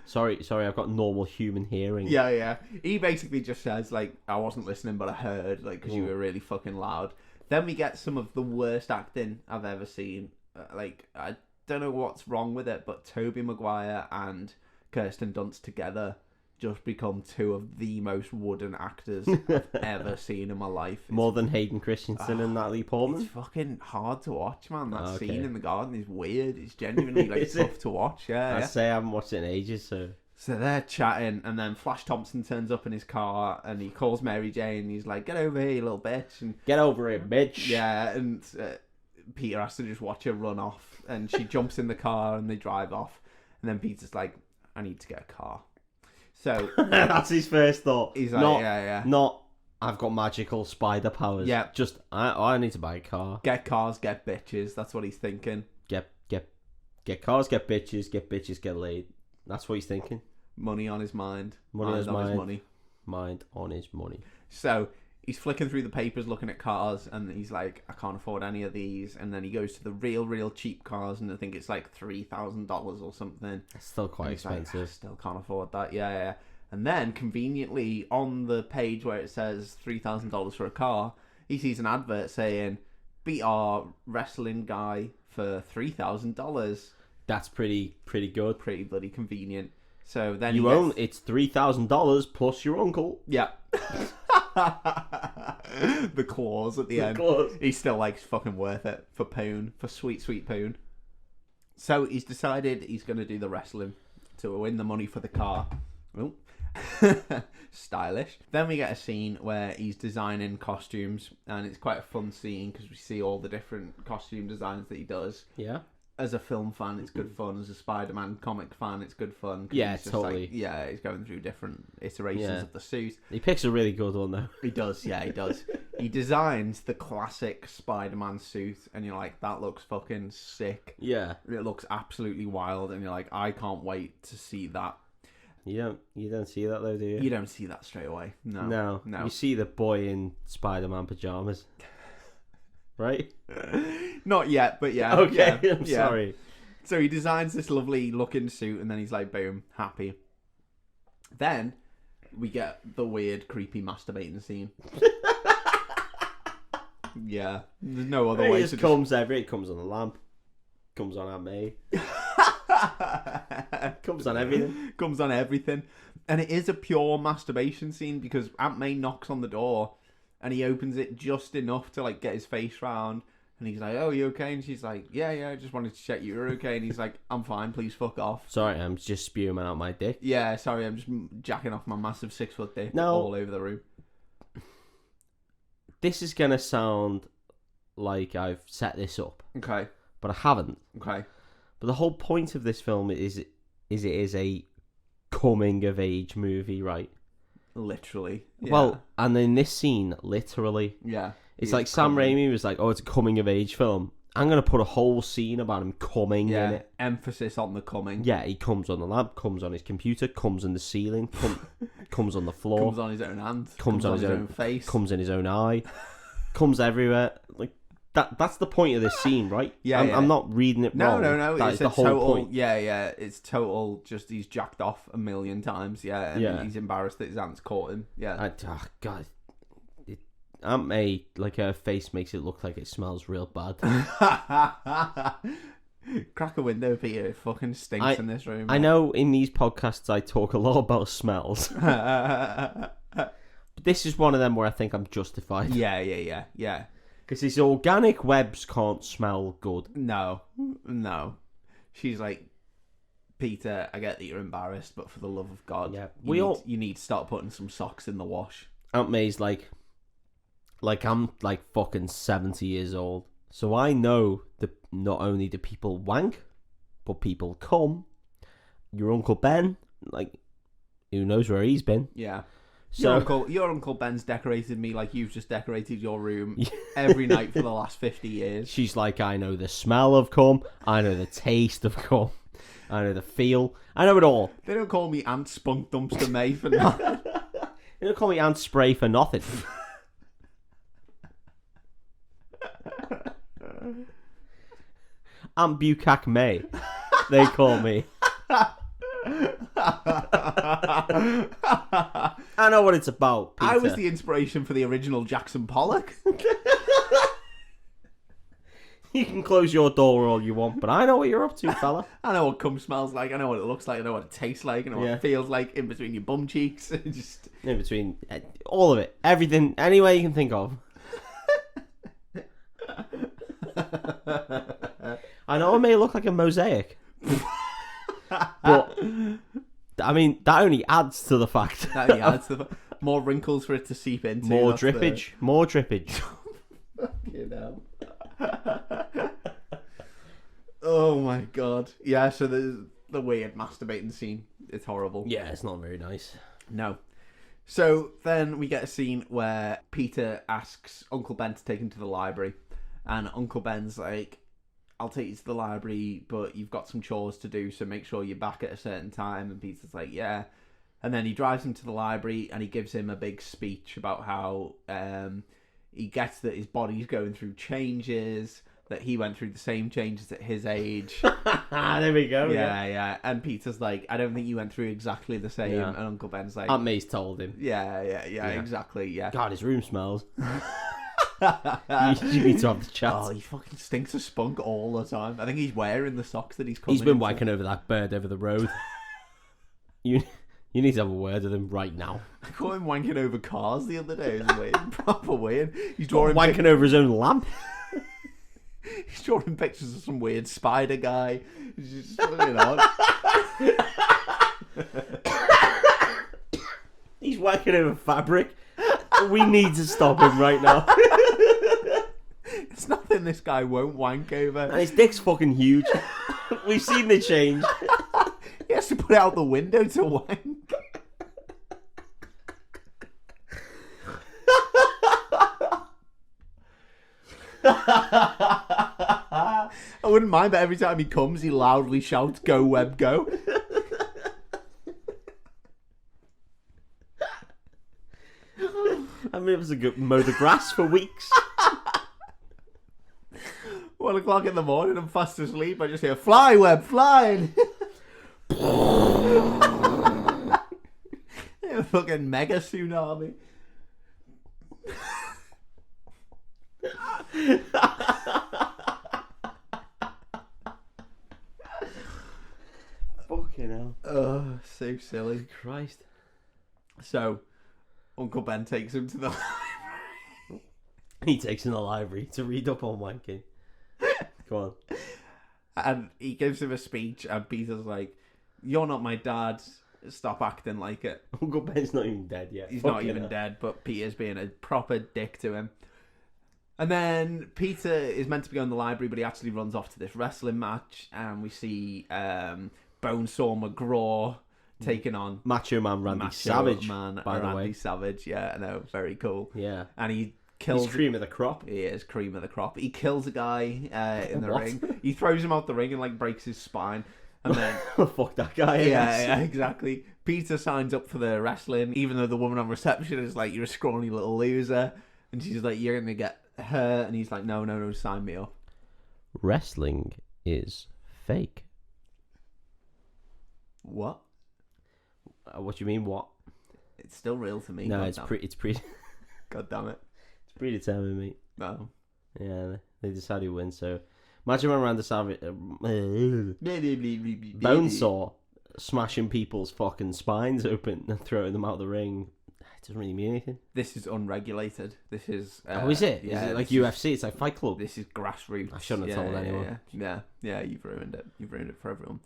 Sorry, I've got normal human hearing. Yeah. He basically just says, like, I wasn't listening, but I heard, like, because you were really fucking loud. Then we get some of the worst acting I've ever seen. I don't know what's wrong with it, but Tobey Maguire and Kirsten Dunst together just become two of the most wooden actors I've ever seen in my life. More than Hayden Christensen and Natalie Portman? It's fucking hard to watch, man. That scene in the garden is weird. It's genuinely tough to watch. Yeah, I say I haven't watched it in ages, so... So they're chatting, and then Flash Thompson turns up in his car, and he calls Mary Jane, and he's like, get over here, you little bitch. And get over here, bitch. Yeah, and Peter has to just watch her run off, and she jumps in the car, and they drive off. And then Peter's like, I need to get a car. So that's his first thought. He's like, not I've got magical spider powers. Yeah. Just I need to buy a car. Get cars, get bitches. That's what he's thinking. Get Get cars, get bitches, get laid. That's what he's thinking. Money on his mind. Money on his mind. money. Mind on his money. So he's flicking through the papers, looking at cars, and he's like, I can't afford any of these. And then he goes to the real cheap cars, and I think it's like $3,000 or something. It's still quite expensive. Like, I still can't afford that. Yeah. And then, conveniently, on the page where it says $3,000 for a car, he sees an advert saying, beat our wrestling guy for $3,000. That's pretty good. Pretty bloody convenient. So then it's $3,000 plus your uncle. Yeah. The clause at the end. Clause. He's still like fucking worth it for Poon, for sweet Poon. So he's decided he's going to do the wrestling to win the money for the car. Oh. Stylish. Then we get a scene where he's designing costumes, and it's quite a fun scene because we see all the different costume designs that he does. Yeah. As a film fan, it's good fun. As a Spider-Man comic fan, it's good fun. Yeah, he's just totally. Like, yeah, he's going through different iterations of the suit. He picks a really good one, though. He does, yeah, he does. He designs the classic Spider-Man suit, and you're like, that looks fucking sick. Yeah. It looks absolutely wild, and you're like, I can't wait to see that. You don't see that, though, do you? You don't see that straight away. No. You see the boy in Spider-Man pajamas. Right? Not yet, but yeah. Okay, yeah, I'm sorry. So he designs this lovely looking suit, and then he's like, boom, happy. Then we get the weird, creepy masturbating scene. Yeah. There's no other way It comes on the lamp. Comes on Aunt May. Comes on everything. Comes on everything. And it is a pure masturbation scene because Aunt May knocks on the door and he opens it just enough to like get his face round. And he's like, oh, you okay? And she's like, yeah, I just wanted to check you were okay. And he's like, I'm fine, please fuck off. Sorry, I'm just spewing out my dick. Yeah, sorry, I'm just jacking off my massive 6-foot dick all over the room. This is going to sound like I've set this up. Okay. But I haven't. Okay. But the whole point of this film is it is a coming of age movie, right? Literally. Yeah. Well, and in this scene, literally. Yeah. It's like Sam Raimi was like, oh, it's a coming of age film. I'm going to put a whole scene about him coming in it. Emphasis on the coming. Yeah, he comes on the lab, comes on his computer, comes on the ceiling, comes on the floor. Comes on his own hand. Comes on his own face. Comes in his own eye. Comes everywhere. Like that's the point of this scene, right? Yeah, I'm not reading it wrong. No. That It's is the whole total, point. Yeah. It's total. Just he's jacked off a million times. Yeah, and he's embarrassed that his aunt's caught him. Yeah. God. Aunt May, like her face makes it look like it smells real bad. Crack a window, Peter. It fucking stinks in this room. I know in these podcasts I talk a lot about smells. But this is one of them where I think I'm justified. Yeah. Because these organic webs can't smell good. No. She's like, Peter, I get that you're embarrassed, but for the love of God, you need to start putting some socks in the wash. Aunt May's like I'm like fucking 70 years old. So I know that not only do people wank, but people come. Your Uncle Ben, like, who knows where he's been? Yeah. So Your Uncle Ben's decorated me like you've just decorated your room every night for the last 50 years. She's like, I know the smell of cum. I know the taste of cum. I know the feel. I know it all. They don't call me Aunt Spunk Dumpster May for nothing. They don't call me Aunt Spray for nothing. Aunt Bucac May, they call me. I know what it's about, Peter. I was the inspiration for the original Jackson Pollock. You can close your door all you want, but I know what you're up to, fella. I know what cum smells like. I know what it looks like. I know what it tastes like. I know what it feels like in between your bum cheeks. Just in between all of it, everything, any way you can think of. I know it may look like a mosaic, but I mean that only adds to the fact. That only adds to the more wrinkles for it to seep into. More drippage. More drippage. Fucking hell. Oh my God. Yeah, so there's the weird masturbating scene. It's horrible. Yeah, it's not very nice. No. So then we get a scene where Peter asks Uncle Ben to take him to the library, and Uncle Ben's like, I'll take you to the library, but you've got some chores to do, so make sure you're back at a certain time. And Peter's like, yeah. And then he drives him to the library and he gives him a big speech about how he gets that his body's going through changes, that he went through the same changes at his age. There we go. Yeah. And Peter's like, I don't think you went through exactly the same. Yeah. And Uncle Ben's like, Aunt May's told him. Yeah, exactly, yeah. God, his room smells. you need to have the chat. Oh, he fucking stinks of spunk all the time. I think he's wearing the socks that he's coming He's been into. wanking over that bird over the road. You need to have a word with him right now. I caught him wanking over cars the other day. It was weird, proper weird. He's drawing wanking over his own lamp. He's drawing pictures of some weird spider guy. He's just fucking on. He's wanking over fabric. We need to stop him right now. It's nothing this guy won't wank over. And his dick's fucking huge. We've seen the change. He has to put it out the window to wank. I wouldn't mind, but every time he comes, he loudly shouts, "Go, Webb, go." I'm able to mow the grass for weeks. 1 o'clock in the morning, I'm fast asleep. I just hear, "Fly, Webb, fly!" A fucking mega tsunami. Fucking hell. Oh, so silly. Christ. So, Uncle Ben takes him to the He takes in the library to read up on wanking. Come on. and he gives him a speech, and Peter's like, "You're not my dad. Stop acting like it." Uncle Ben's not even dead yet. He's Fucking not even hell. dead, but Peter's being a proper dick to him. And then Peter is meant to be going to the library, but he actually runs off to this wrestling match, and we see Bonesaw McGraw taking on Macho Man Randy Macho Savage, Man by the Randy way. Savage. Yeah, I know, very cool. Yeah. And he kills. He's cream of the crop. He is cream of the crop. He kills a guy in the What? ring. He throws him out the ring and like breaks his spine. And then Fuck that guy. yeah, exactly. Peter signs up for the wrestling, even though the woman on reception is like, "You're a scrawny little loser," and she's like, "You're gonna get hurt," and he's like, "No, sign me up." Wrestling is fake. What? What do you mean? What? It's still real to me. No, God it's damn pre. It's pre. God damn it. It's predetermined, mate. No. Yeah, they decide who wins. So, Macho Man Randy Savage, Bonesaw, smashing people's fucking spines open and throwing them out of the ring. It doesn't really mean anything. This is unregulated. This is. Oh, is it? Yeah, Is it like this UFC? It's like Fight Club. This is grassroots. I shouldn't have told anyone. Yeah, you've ruined it. You've ruined it for everyone.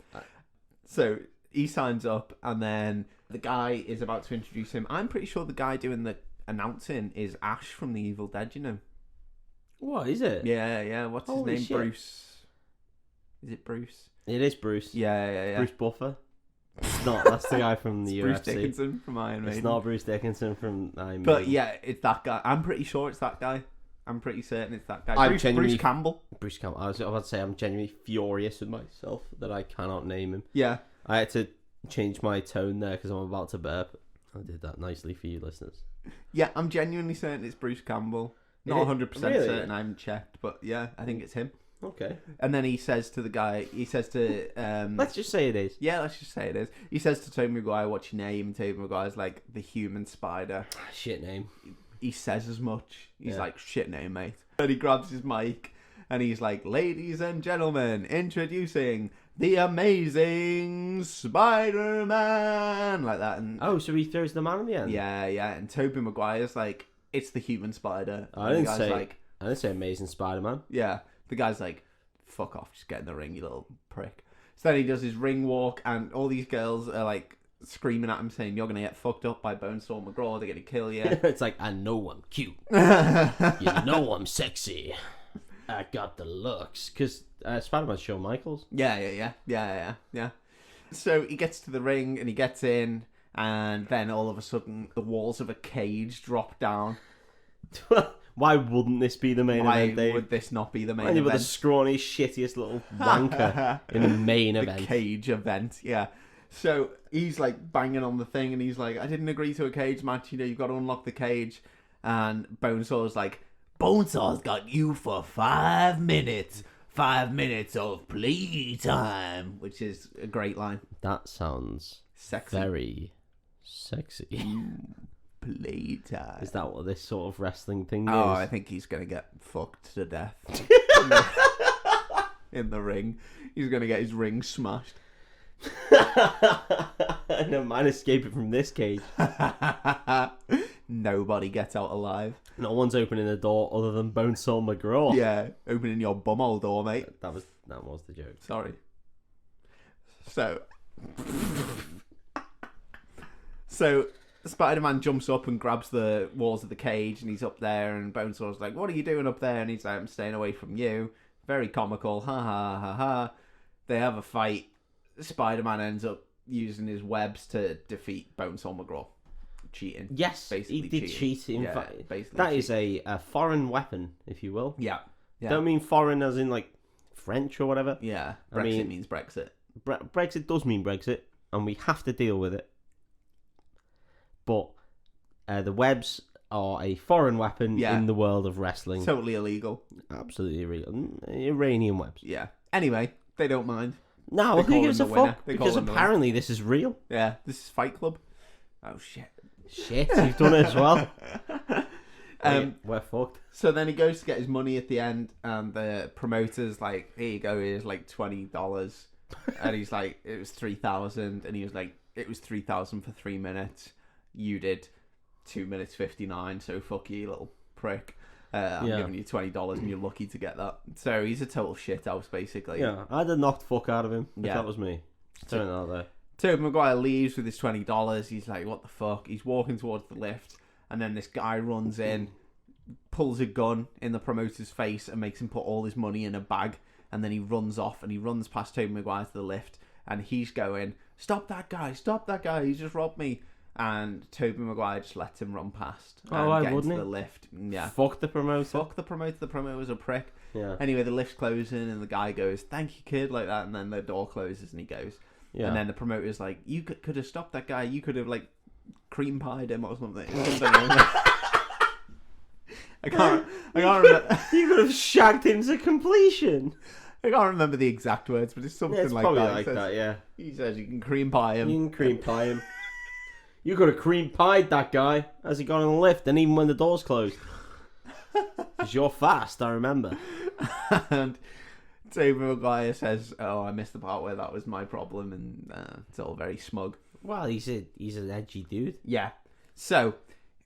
So he signs up, and then the guy is about to introduce him. I'm pretty sure the guy doing the announcing is Ash from The Evil Dead, you know? What is it? Yeah. What's his Holy name? shit. Bruce. Is it Bruce? It is Bruce. Yeah. Bruce Buffer. It's not. That's the guy from the Bruce UFC. Dickinson from Iron Maiden. It's not Bruce Dickinson from Iron Maiden. But yeah, it's that guy. I'm pretty sure it's that guy. I'm pretty certain it's that guy. I'm Bruce genuinely- Campbell. Bruce Campbell. I was about to say I'm genuinely furious with myself that I cannot name him. Yeah. I had to change my tone there because I'm about to burp. I did that nicely for you listeners. Yeah, I'm genuinely certain it's Bruce Campbell. Not Is it? 100% Really? certain, I haven't checked, but yeah, I think it's him. Okay. And then he says to the guy, Let's just say it is. yeah, let's just say it is. He says to Tobey Maguire, "What's your name?" And Tobey Maguire's like, "The Human Spider." Shit name. He says as much. He's Yeah. like, "Shit name, mate." And he grabs his mic and he's like, "Ladies and gentlemen, introducing the amazing Spider-Man," like that. And Oh, so he throws the man in the end? yeah. And Tobey Maguire's like, "It's the Human Spider." I And the didn't guy's say. like, I didn't say Amazing Spider-Man. yeah. The guy's like, "Fuck off, just get in the ring, you little prick." So then he does his ring walk, and all these girls are like screaming at him, saying, "You're gonna get fucked up by Bonesaw McGraw. They're gonna kill you." It's like, I know I'm cute. You know I'm sexy. I got the looks. Because Spider-Man's Shawn Michaels. Yeah. So he gets to the ring and he gets in, and then all of a sudden the walls of a cage drop down. Why wouldn't this be the main Why event, Dave? would this not be the main Why you were the event? scrawny, shittiest little wanker in the main event. The cage event, yeah. So he's like banging on the thing, and he's like, I didn't agree to a cage match, you know, you've got to unlock the cage. And Bonesaw's like, Bonesaw's got you for 5 minutes. 5 minutes of playtime, which is a great line. That sounds Sexy. very sexy. Playtime. Is that what this sort of wrestling thing Oh, is? I think he's going to get fucked to death. In the ring. He's going to get his ring smashed. No man escaping from this cage. Nobody gets out alive. No one's opening the door other than Bonesaw McGraw. Yeah, opening your bumhole door, mate. That was the joke. Sorry. So Spider-Man jumps up and grabs the walls of the cage, and he's up there, and Bonesaw's like, what are you doing up there? And he's like, I'm staying away from you. Very comical. Ha ha ha ha. They have a fight. Spider-Man ends up using his webs to defeat Bonesaw McGraw. Cheating. Yes, Basically he did cheat. In Yeah, fact, basically that is cheating. a foreign weapon, if you will. Yeah. Don't mean foreign as in like French or whatever. Yeah. I Brexit mean- means Brexit. Brexit does mean Brexit, and we have to deal with it. But the webs are a foreign weapon Yeah. in the world of wrestling. Totally illegal. Absolutely real. Iranian webs. Yeah. Anyway, they don't mind. No, They who call gives a him the winner. fuck? They call Because him the winner. apparently this is real. Yeah. This is Fight Club. Oh, shit. Shit, you've done it as well. We're fucked. So then he goes to get his money at the end, and the promoter's like, here you go, here's like $20. And he's like, it was 3,000. And he was like, it was 3,000 for 3 minutes. You did 2 minutes 59, so fuck you, little prick. I'm Yeah. giving you $20 and you're lucky to get that. So he's a total shithouse, basically. Yeah, I'd have knocked the fuck out of him if Yeah. that was me. Just throwing that out there. Tobey Maguire leaves with his $20. He's like, what the fuck? He's walking towards the lift, and then this guy runs in, pulls a gun in the promoter's face, and makes him put all his money in a bag. And then he runs off, and he runs past Tobey Maguire to the lift, and he's going, stop that guy, he just robbed me. And Tobey Maguire just lets him run past and Oh, why get wouldn't into he? the lift. Yeah. Fuck the promoter. Fuck the promoter. The promoter's a prick. Yeah. Anyway, the lift's closing, and the guy goes, thank you, kid, like that. And then the door closes, and he goes. Yeah. And then the promoter's like, you could have stopped that guy. You could have, like, cream pied him or something. I can't remember. You could have shagged him to completion. I can't remember the exact words, but it's something Yeah, it's like probably that. like that, yeah. He says you can cream pie him. You can cream pie him. You could have cream pied that guy as he got on the lift, and even when the doors closed. Because you're fast, I remember. And Tobey Maguire says, oh, I missed the part where that was my problem, and it's all very smug. Well, he's an edgy dude. Yeah. So,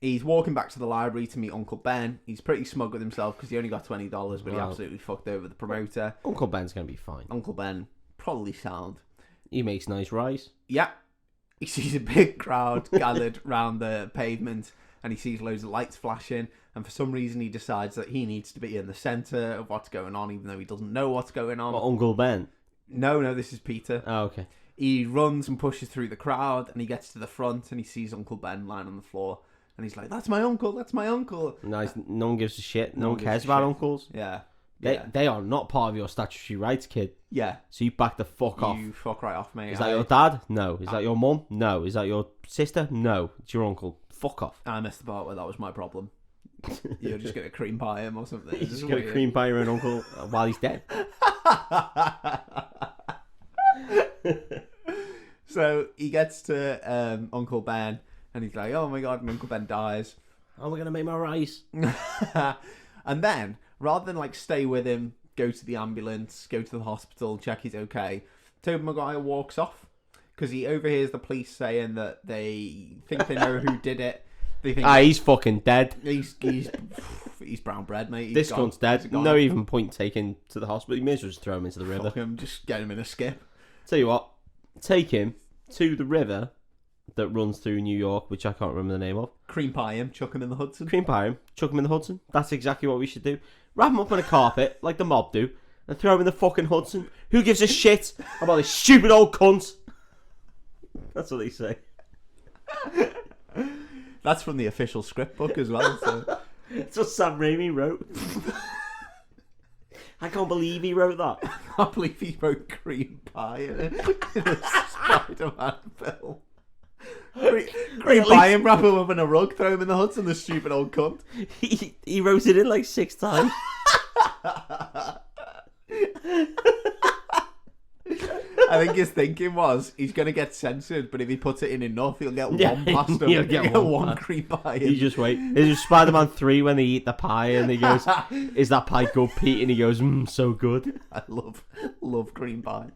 he's walking back to the library to meet Uncle Ben. He's pretty smug with himself because he only got $20, but he Wow. absolutely fucked over the promoter. Uncle Ben's going to be fine. Uncle Ben, probably sound. He makes nice rice. Yeah. He sees a big crowd gathered round the pavement, and he sees loads of lights flashing, and for some reason he decides that he needs to be in the centre of what's going on, even though he doesn't know what's going on. What, Uncle Ben? No, this is Peter. Oh, okay. He runs and pushes through the crowd, and he gets to the front, and he sees Uncle Ben lying on the floor, and he's like, that's my uncle, that's my uncle. Nice. No one gives a shit. No one gives cares a about shit. uncles. Yeah. They are not part of your statutory rights, kid. Yeah. So you back the fuck off. You fuck right off, mate. Is that your dad? No. Is that your mum? No. Is that your sister? No. It's your uncle. Fuck off. I missed the part where that was my problem. You're just going to cream pie him or something. You're just going to cream pie your own uncle while he's dead. So he gets to Uncle Ben, and he's like, oh my god, and Uncle Ben dies. How am I going to make my rice? And then, rather than like stay with him, go to the ambulance, go to the hospital, check he's okay, Tobey Maguire walks off because he overhears the police saying that they think they know who did it. They think He's fucking dead. he's brown bread, mate. He's This gone. cunt's dead. He's gone. No even point taking to the hospital. You may as well just throw him into the river. Fuck him, just get him in a skip. Tell you what, take him to the river that runs through New York, which I can't remember the name of. Cream pie him, chuck him in the Hudson. Cream pie him, chuck him in the Hudson. That's exactly what we should do. Wrap him up in a carpet, like the mob do, and throw him in the fucking Hudson. Who gives a shit about this stupid old cunt? That's what they say. That's from the official script book as well. So That's what Sam Raimi wrote. I can't believe he wrote that. I can't believe he wrote cream pie in a Spider-Man film. Cream pie and wrap him up in a rug, throw him in the Hudson, the stupid old cunt. He wrote it in like 6 times. I think his thinking was he's going to get censored, but if he puts it in enough, he'll get one past him. He'll get one cream pie. You just wait. There's Spider-Man 3 when they eat the pie and he goes, "Is that pie good, Pete?" And he goes, "So good." I love cream pie.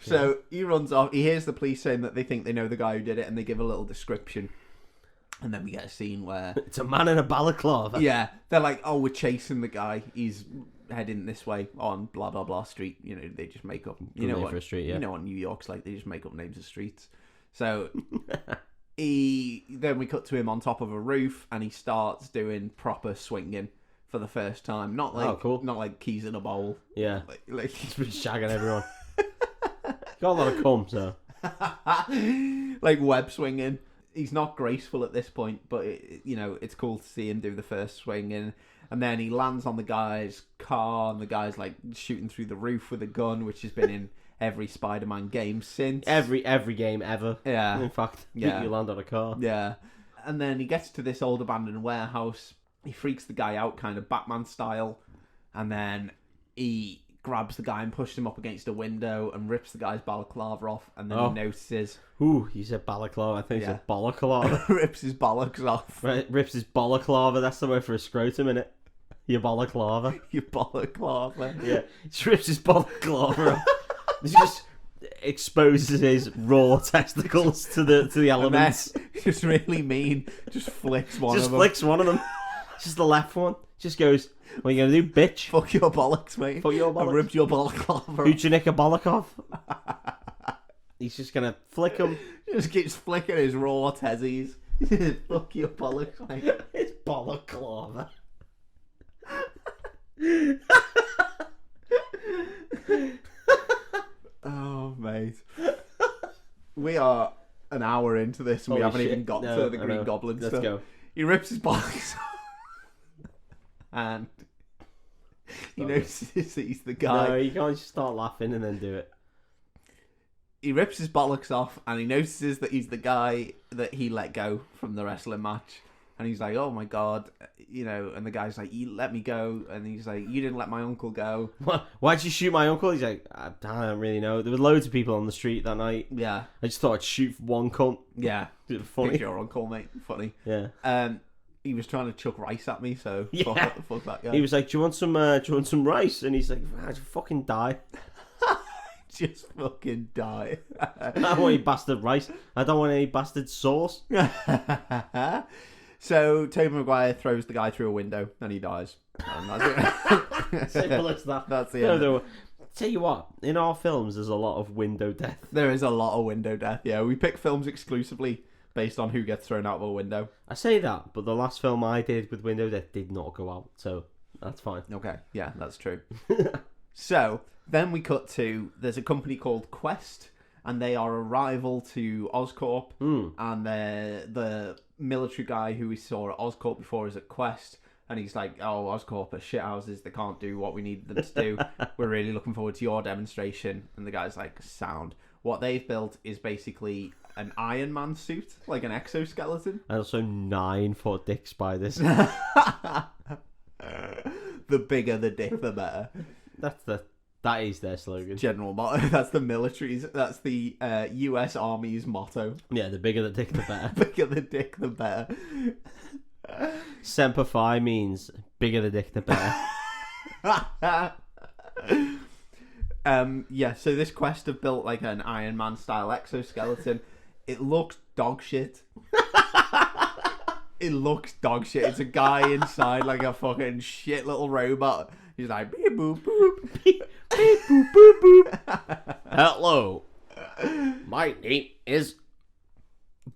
So he runs off. He hears the police saying that they think they know the guy who did it, and they give a little description. And then we get a scene where it's a man in a balaclava. Yeah, they're like, "Oh, we're chasing the guy. He's heading this way on blah blah blah street." You know, they just make up. You know what? For a street, yeah. You know what New York's like? They just make up names of streets. So then we cut to him on top of a roof, and he starts doing proper swinging for the first time. Not like not like keys in a bowl. Yeah, like he's been shagging everyone. Got a lot of cum, so like web swinging. He's not graceful at this point, but it's cool to see him do the first swinging. And then he lands on the guy's car, and the guy's like shooting through the roof with a gun, which has been in every Spider-Man game since. Every game ever. Yeah. In fact, you land on a car. Yeah. And then he gets to this old abandoned warehouse. He freaks the guy out, kind of Batman style. And then he grabs the guy and pushes him up against a window and rips the guy's balaclava off. And then he notices... Ooh, he said balaclava. I think he said balaclava. Rips his bollocks off. Right, rips his balaclava. That's the word for a scrotum, innit? Your balaclava. Your balaclava. Yeah. He rips his balaclava off. He just exposes his raw testicles to the elements. Just really mean. Just flicks one of them. Just flicks one of them. Just the left one. Just goes, "What are you going to do, bitch? Fuck your bollocks, mate. Fuck your bollocks. I ripped your balaclava. Who'd you nick a bollock off?" He's just going to flick him. Just keeps flicking his raw tezzies. Fuck your bollocks, mate. It's balaclava. Oh, mate. We are an hour into this and we haven't even got to the Green Goblin Let's stuff. go. He rips his bollocks off. And he notices that he's the guy. No, you can't just start laughing and then do it. He rips his bollocks off and he notices that he's the guy that he let go from the wrestling match. And he's like, "Oh my God," and the guy's like, "You let me go." And he's like, "You didn't let my uncle go." Why'd you shoot my uncle? He's like, "I don't really know. There were loads of people on the street that night. Yeah. I just thought I'd shoot one cunt." Yeah. Funny. Pick your uncle, mate. Funny. Yeah. He was trying to chuck rice at me, so fuck that guy. He was like, "Do you want some rice?" And he's like, "I'd fucking die." Just fucking die. I don't want any bastard rice. I don't want any bastard sauce. So Tobey Maguire throws the guy through a window and he dies. And that's it. Simple as that. That's the end. No, tell you what, in our films there's a lot of window death. There is a lot of window death. Yeah, we pick films exclusively based on who gets thrown out of a window. I say that, but the last film I did with window death did not go out, so that's fine. Okay, yeah, that's true. So then we cut to, there's a company called Quest, and they are a rival to Oscorp, and the military guy who we saw at Oscorp before is at Quest, and he's like, "Oh, Oscorp are shithouses, they can't do what we need them to do. We're really looking forward to your demonstration." And the guy's like, "Sound." What they've built is basically an Iron Man suit, like an exoskeleton. And also 9-foot dick spiders. The bigger the dick, the better. That is their slogan. General motto. That's the military's. That's the U.S. Army's motto. Yeah, the bigger the dick, the better. Bigger the dick, the better. Semper Fi means bigger the dick, the better. Yeah. So this Quest have built like an Iron Man style exoskeleton. It looks dog shit. It looks dog shit. It's a guy inside like a fucking shit little robot. He's like beep boop boop. Beep boop boop boop. Hello. My name is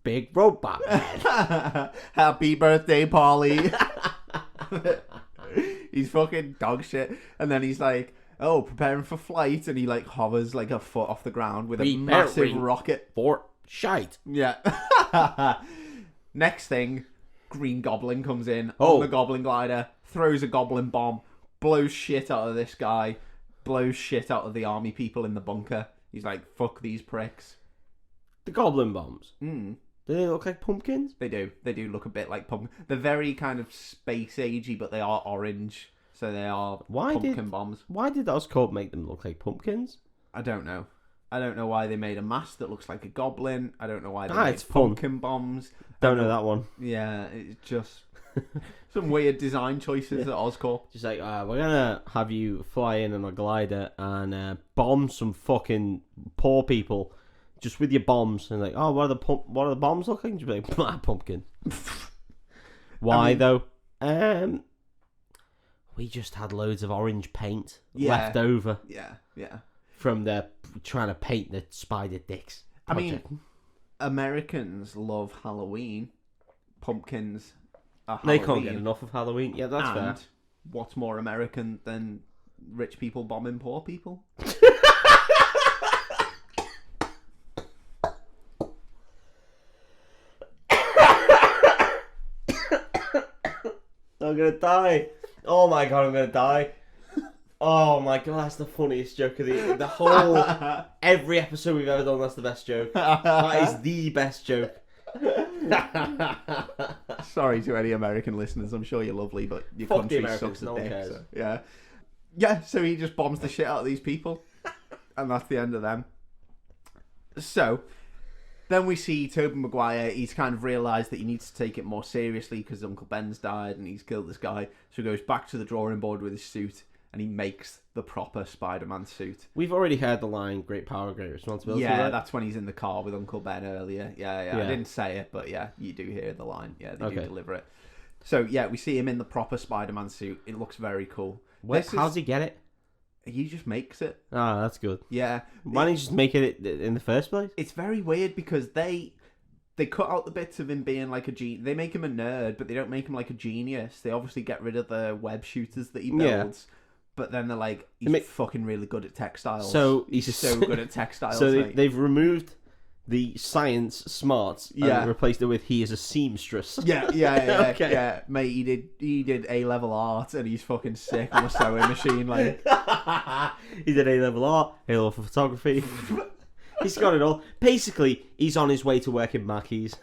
Big Robot Man. Happy birthday, Polly. He's fucking dog shit. And then he's like, "Oh, preparing for flight," and he like hovers like a foot off the ground with a massive rocket. For shite. Yeah. Next thing, Green Goblin comes in Oh. on the Goblin glider, throws a Goblin bomb, blows shit out of this guy, blows shit out of the army people in the bunker. He's like, fuck these pricks. The goblin bombs. Mm. Do they look like pumpkins? They do. They do look a bit like pumpkin. They're very kind of space agey, but they are orange, so they are pumpkin bombs. Why did Oscorp make them look like pumpkins? I don't know. I don't know why they made a mask that looks like a goblin. I don't know why they it's made fun. pumpkin bombs. Don't know that one. Yeah, it's just some weird design choices at Oscorp. Just like, we're gonna have you fly in on a glider and bomb some fucking poor people, just with your bombs. And like, oh, what are the bombs looking? Just be like, pumpkin. Why though? We just had loads of orange paint left over. Yeah. From the trying to paint the spider dicks project. I mean, Americans love Halloween. Pumpkins are They Halloween. can't get enough of Halloween. Yeah, that's fair. What's more American than rich people bombing poor people? I'm gonna die. Oh my god, I'm gonna die. Oh my god, that's the funniest joke of the whole. Every episode we've ever done, that's the best joke. That is the best joke. Sorry to any American listeners. I'm sure you're lovely, but your Fuck the country Americans, sucks a no one dick. cares. So, yeah. So he just bombs the shit out of these people, and that's the end of them. So then we see Tobey Maguire. He's kind of realised that he needs to take it more seriously because Uncle Ben's died and he's killed this guy. So he goes back to the drawing board with his suit and he makes the proper Spider-Man suit. We've already heard the line, great power, great responsibility. Yeah, right? that's when he's in the car with Uncle Ben earlier. Yeah. I didn't say it, but yeah, you do hear the line. Yeah, they do deliver it. So yeah, we see him in the proper Spider-Man suit. It looks very cool. How's he get it? He just makes it. Ah, that's good. Yeah. Why didn't you just make it in the first place? It's very weird because they cut out the bits of him being like a genius. They make him a nerd, but they don't make him like a genius. They obviously get rid of the web shooters that he builds. Yeah. But then they're like, he's fucking really good at textiles. So he's so good at textiles. So they've removed the science smarts and replaced it with he is a seamstress. Yeah. Okay. Yeah, mate, he did A-level art and he's fucking sick on a sewing machine. Like he did A-level art, A-level photography. He's got it all. Basically, he's on his way to work in Mackey's.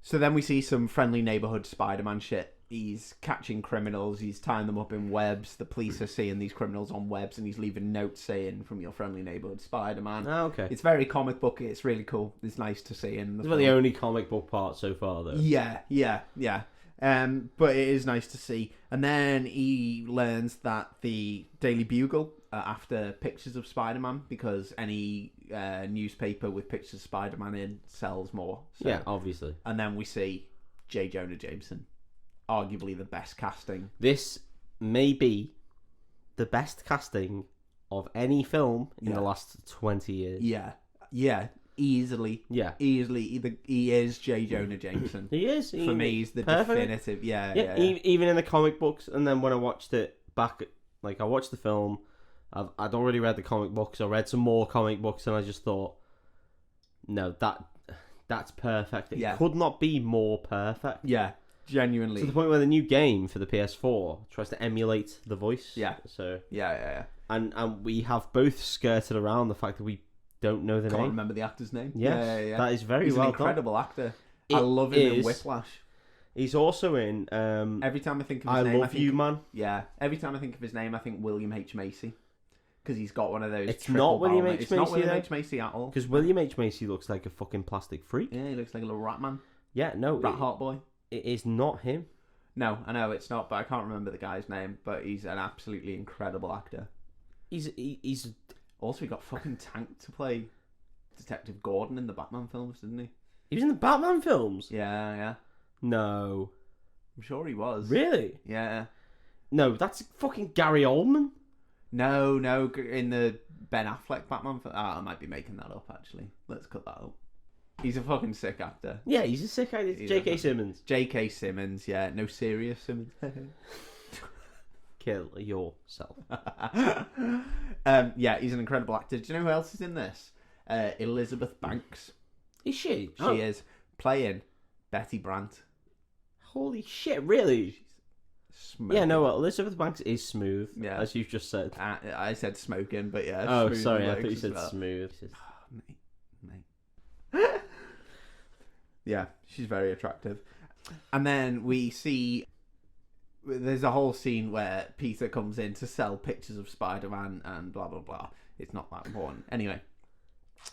So then we see some friendly neighborhood Spider-Man shit. He's catching criminals, he's tying them up in webs. The police are seeing these criminals on webs and he's leaving notes saying, from your friendly neighborhood Spider-Man. Oh, okay. It's very comic booky, it's really cool. It's nice to see in the film. It's the only comic book part so far, though. Yeah. But it is nice to see. And then he learns that the Daily Bugle are after pictures of Spider-Man because any newspaper with pictures of Spider-Man in sells more. So. Yeah, obviously. And then we see J. Jonah Jameson. Arguably the best casting. This may be the best casting of any film in the last 20 years. Yeah. Easily. Yeah. Easily. He is J. Jonah Jameson. He is. For me, he's the perfect. definitive. Yeah. Even in the comic books, and then when I watched it back, like I watched the film, I'd already read the comic books. I read some more comic books, and I just thought, no, that's perfect. It could not be more perfect. Yeah. Genuinely. To the point where the new game for the PS4 tries to emulate the voice. Yeah. So Yeah. And we have both skirted around the fact that we don't know the name. Can't remember the actor's name. Yes, Yeah. that is very He's well an incredible done. actor. I love him in Whiplash. He's also in every time I think of his name, I Love You Man. Yeah. Every time I think of his name, I think William H. Macy. Because he's got one of those. It's not William H. Macy. It's not William H. Macy at all. Because William H. Macy looks like a fucking plastic freak. Yeah, he looks like a little rat man. Yeah, no. Rat Heart Boy. It is not him. No, I know it's not, but I can't remember the guy's name. But he's an absolutely incredible actor. He's also he got fucking Tank to play Detective Gordon in the Batman films, didn't he? He was in the Batman films. Yeah. No, I'm sure he was. Really? Yeah. No, that's fucking Gary Oldman. No, in the Ben Affleck Batman film. I might be making that up actually. Let's cut that up. He's a fucking sick actor. Yeah, he's a sick actor. J.K. Simmons. J.K. Simmons, yeah. No serious Simmons. Kill yourself. Yeah, he's an incredible actor. Do you know who else is in this? Elizabeth Banks. Is she? She is playing Betty Brant. Holy shit! Really? Smoking. Yeah. No. Elizabeth Banks is smooth. Yeah. As you've just said. I said smoking, but yeah. Oh, smooth sorry. I legs thought you as said well. smooth. Mate. Yeah, she's very attractive. And then we see there's a whole scene where Peter comes in to sell pictures of Spider-Man and blah, blah, blah. It's not that important. Anyway,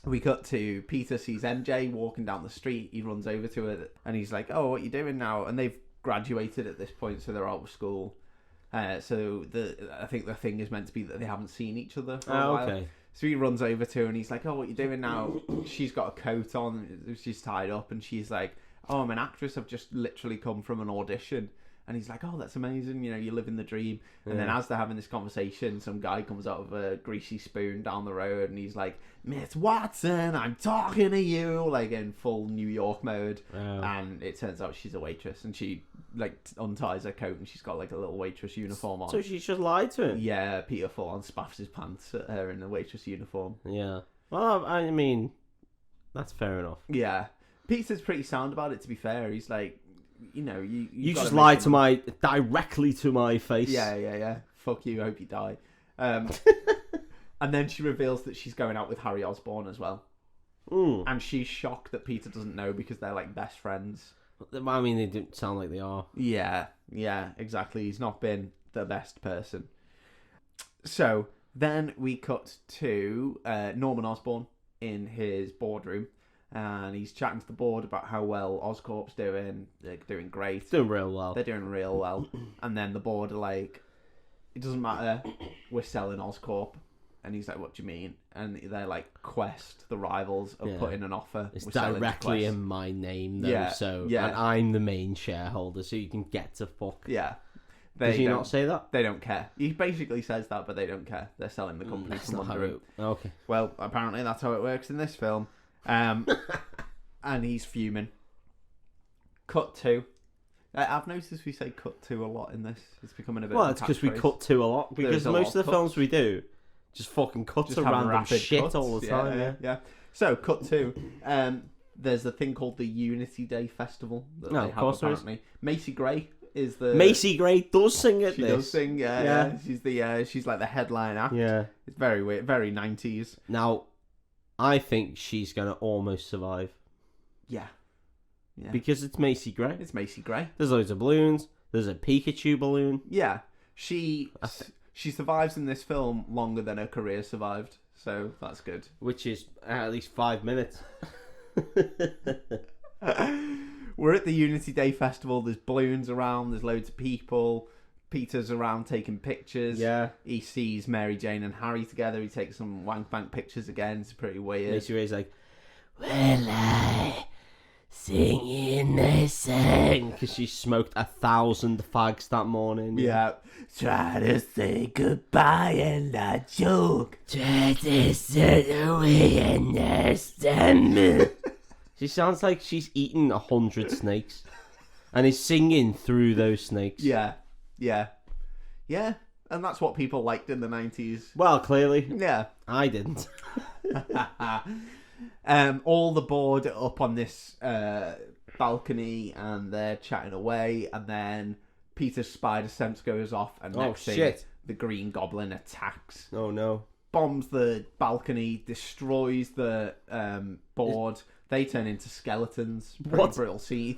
we cut to Peter sees MJ walking down the street. He runs over to her and he's like, oh, what are you doing now? And they've graduated at this point, so they're out of school. So I think the thing is meant to be that they haven't seen each other for a while. Okay. So he runs over to her and he's like, oh, what are you doing now? She's got a coat on. She's tied up and she's like, oh, I'm an actress. I've just literally come from an audition. And he's like, oh, that's amazing. You know, you're living the dream. And then as they're having this conversation, some guy comes out with a greasy spoon down the road and he's like, Miss Watson, I'm talking to you, like in full New York mode. Oh. And it turns out she's a waitress and she like unties her coat and she's got like a little waitress uniform on. So she just lied to him? Yeah, Peter full on spaffs his pants at her in the waitress uniform. Yeah. Well, I mean, that's fair enough. Yeah. Peter's pretty sound about it, to be fair. He's like, you know, you just lied to directly to my face. Yeah. Fuck you, I hope you die. And then she reveals that she's going out with Harry Osborn as well. And she's shocked that Peter doesn't know because they're like best friends. I mean, they don't sound like they are. Yeah, exactly. He's not been the best person. So then we cut to Norman Osborn in his boardroom. And he's chatting to the board about how well Oscorp's doing. They're doing great. Doing real well. They're doing real well. And then the board are like, it doesn't matter. We're selling Oscorp. And he's like, what do you mean? And they're like, Quest, the rivals, have put in an offer. It's directly in my name, though. And I'm the main shareholder, so you can get to fuck. Yeah. Does he not say that? They don't care. He basically says that, but they don't care. They're selling the company from under him. Okay. Well, apparently that's how it works in this film. And he's fuming. Cut to. I've noticed we say cut to a lot in this. It's becoming a bit. Well, it's because we cut to a lot. Because most of the films we do just fucking cut to random shit cuts all the time. Yeah. So cut to. There's a thing called the Unity Day Festival that they have apparently. Macy Gray is the. Macy Gray does sing at she this. She does sing. Yeah. She's like the headline act. Yeah. It's very weird. Very 90s. Now, I think she's gonna almost survive. Yeah. Because it's Macy Gray. It's Macy Gray. There's loads of balloons. There's a Pikachu balloon. Yeah. She survives in this film longer than her career survived, so that's good. Which is at least 5 minutes. We're at the Unity Day Festival. There's balloons around. There's loads of people. Peter's around taking pictures. Yeah. He sees Mary Jane and Harry together. He takes some wank bank pictures again. It's pretty weird. Macy Gray's like, well, I sing in the song. Because she smoked 1,000 fags that morning. Yeah. Try to say goodbye and not joke. Try to sit away and understand me. She sounds like she's eaten 100 snakes. And is singing through those snakes. Yeah. And that's what people liked in the 90s. Well, clearly. Yeah. I didn't. All the board are up on this balcony and they're chatting away, and then Peter's spider sense goes off, and next thing, the Green Goblin attacks. Oh no. Bombs the balcony, destroys the board. They turn into skeletons. Pretty brutal scene.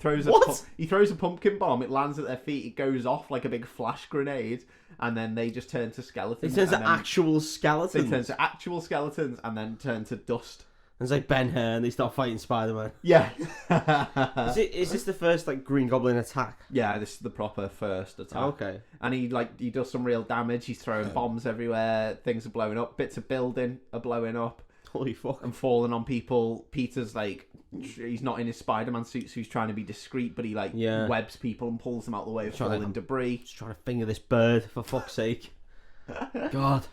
He throws a pumpkin bomb. It lands at their feet. It goes off like a big flash grenade, and then they just turn to skeletons. They turn to actual skeletons. They turn to actual skeletons, and then turn to dust. It's like Ben-Hur, and they start fighting Spider-Man. Yeah. Is this the first like Green Goblin attack? Yeah, this is the proper first attack. Okay. And he does some real damage. He's throwing bombs everywhere. Things are blowing up. Bits of building are blowing up. Holy fuck. And falling on people. Peter's like, he's not in his Spider-Man suit, so he's trying to be discreet, but he webs people and pulls them out the way of falling debris. Just trying to finger this bird, for fuck's sake. God.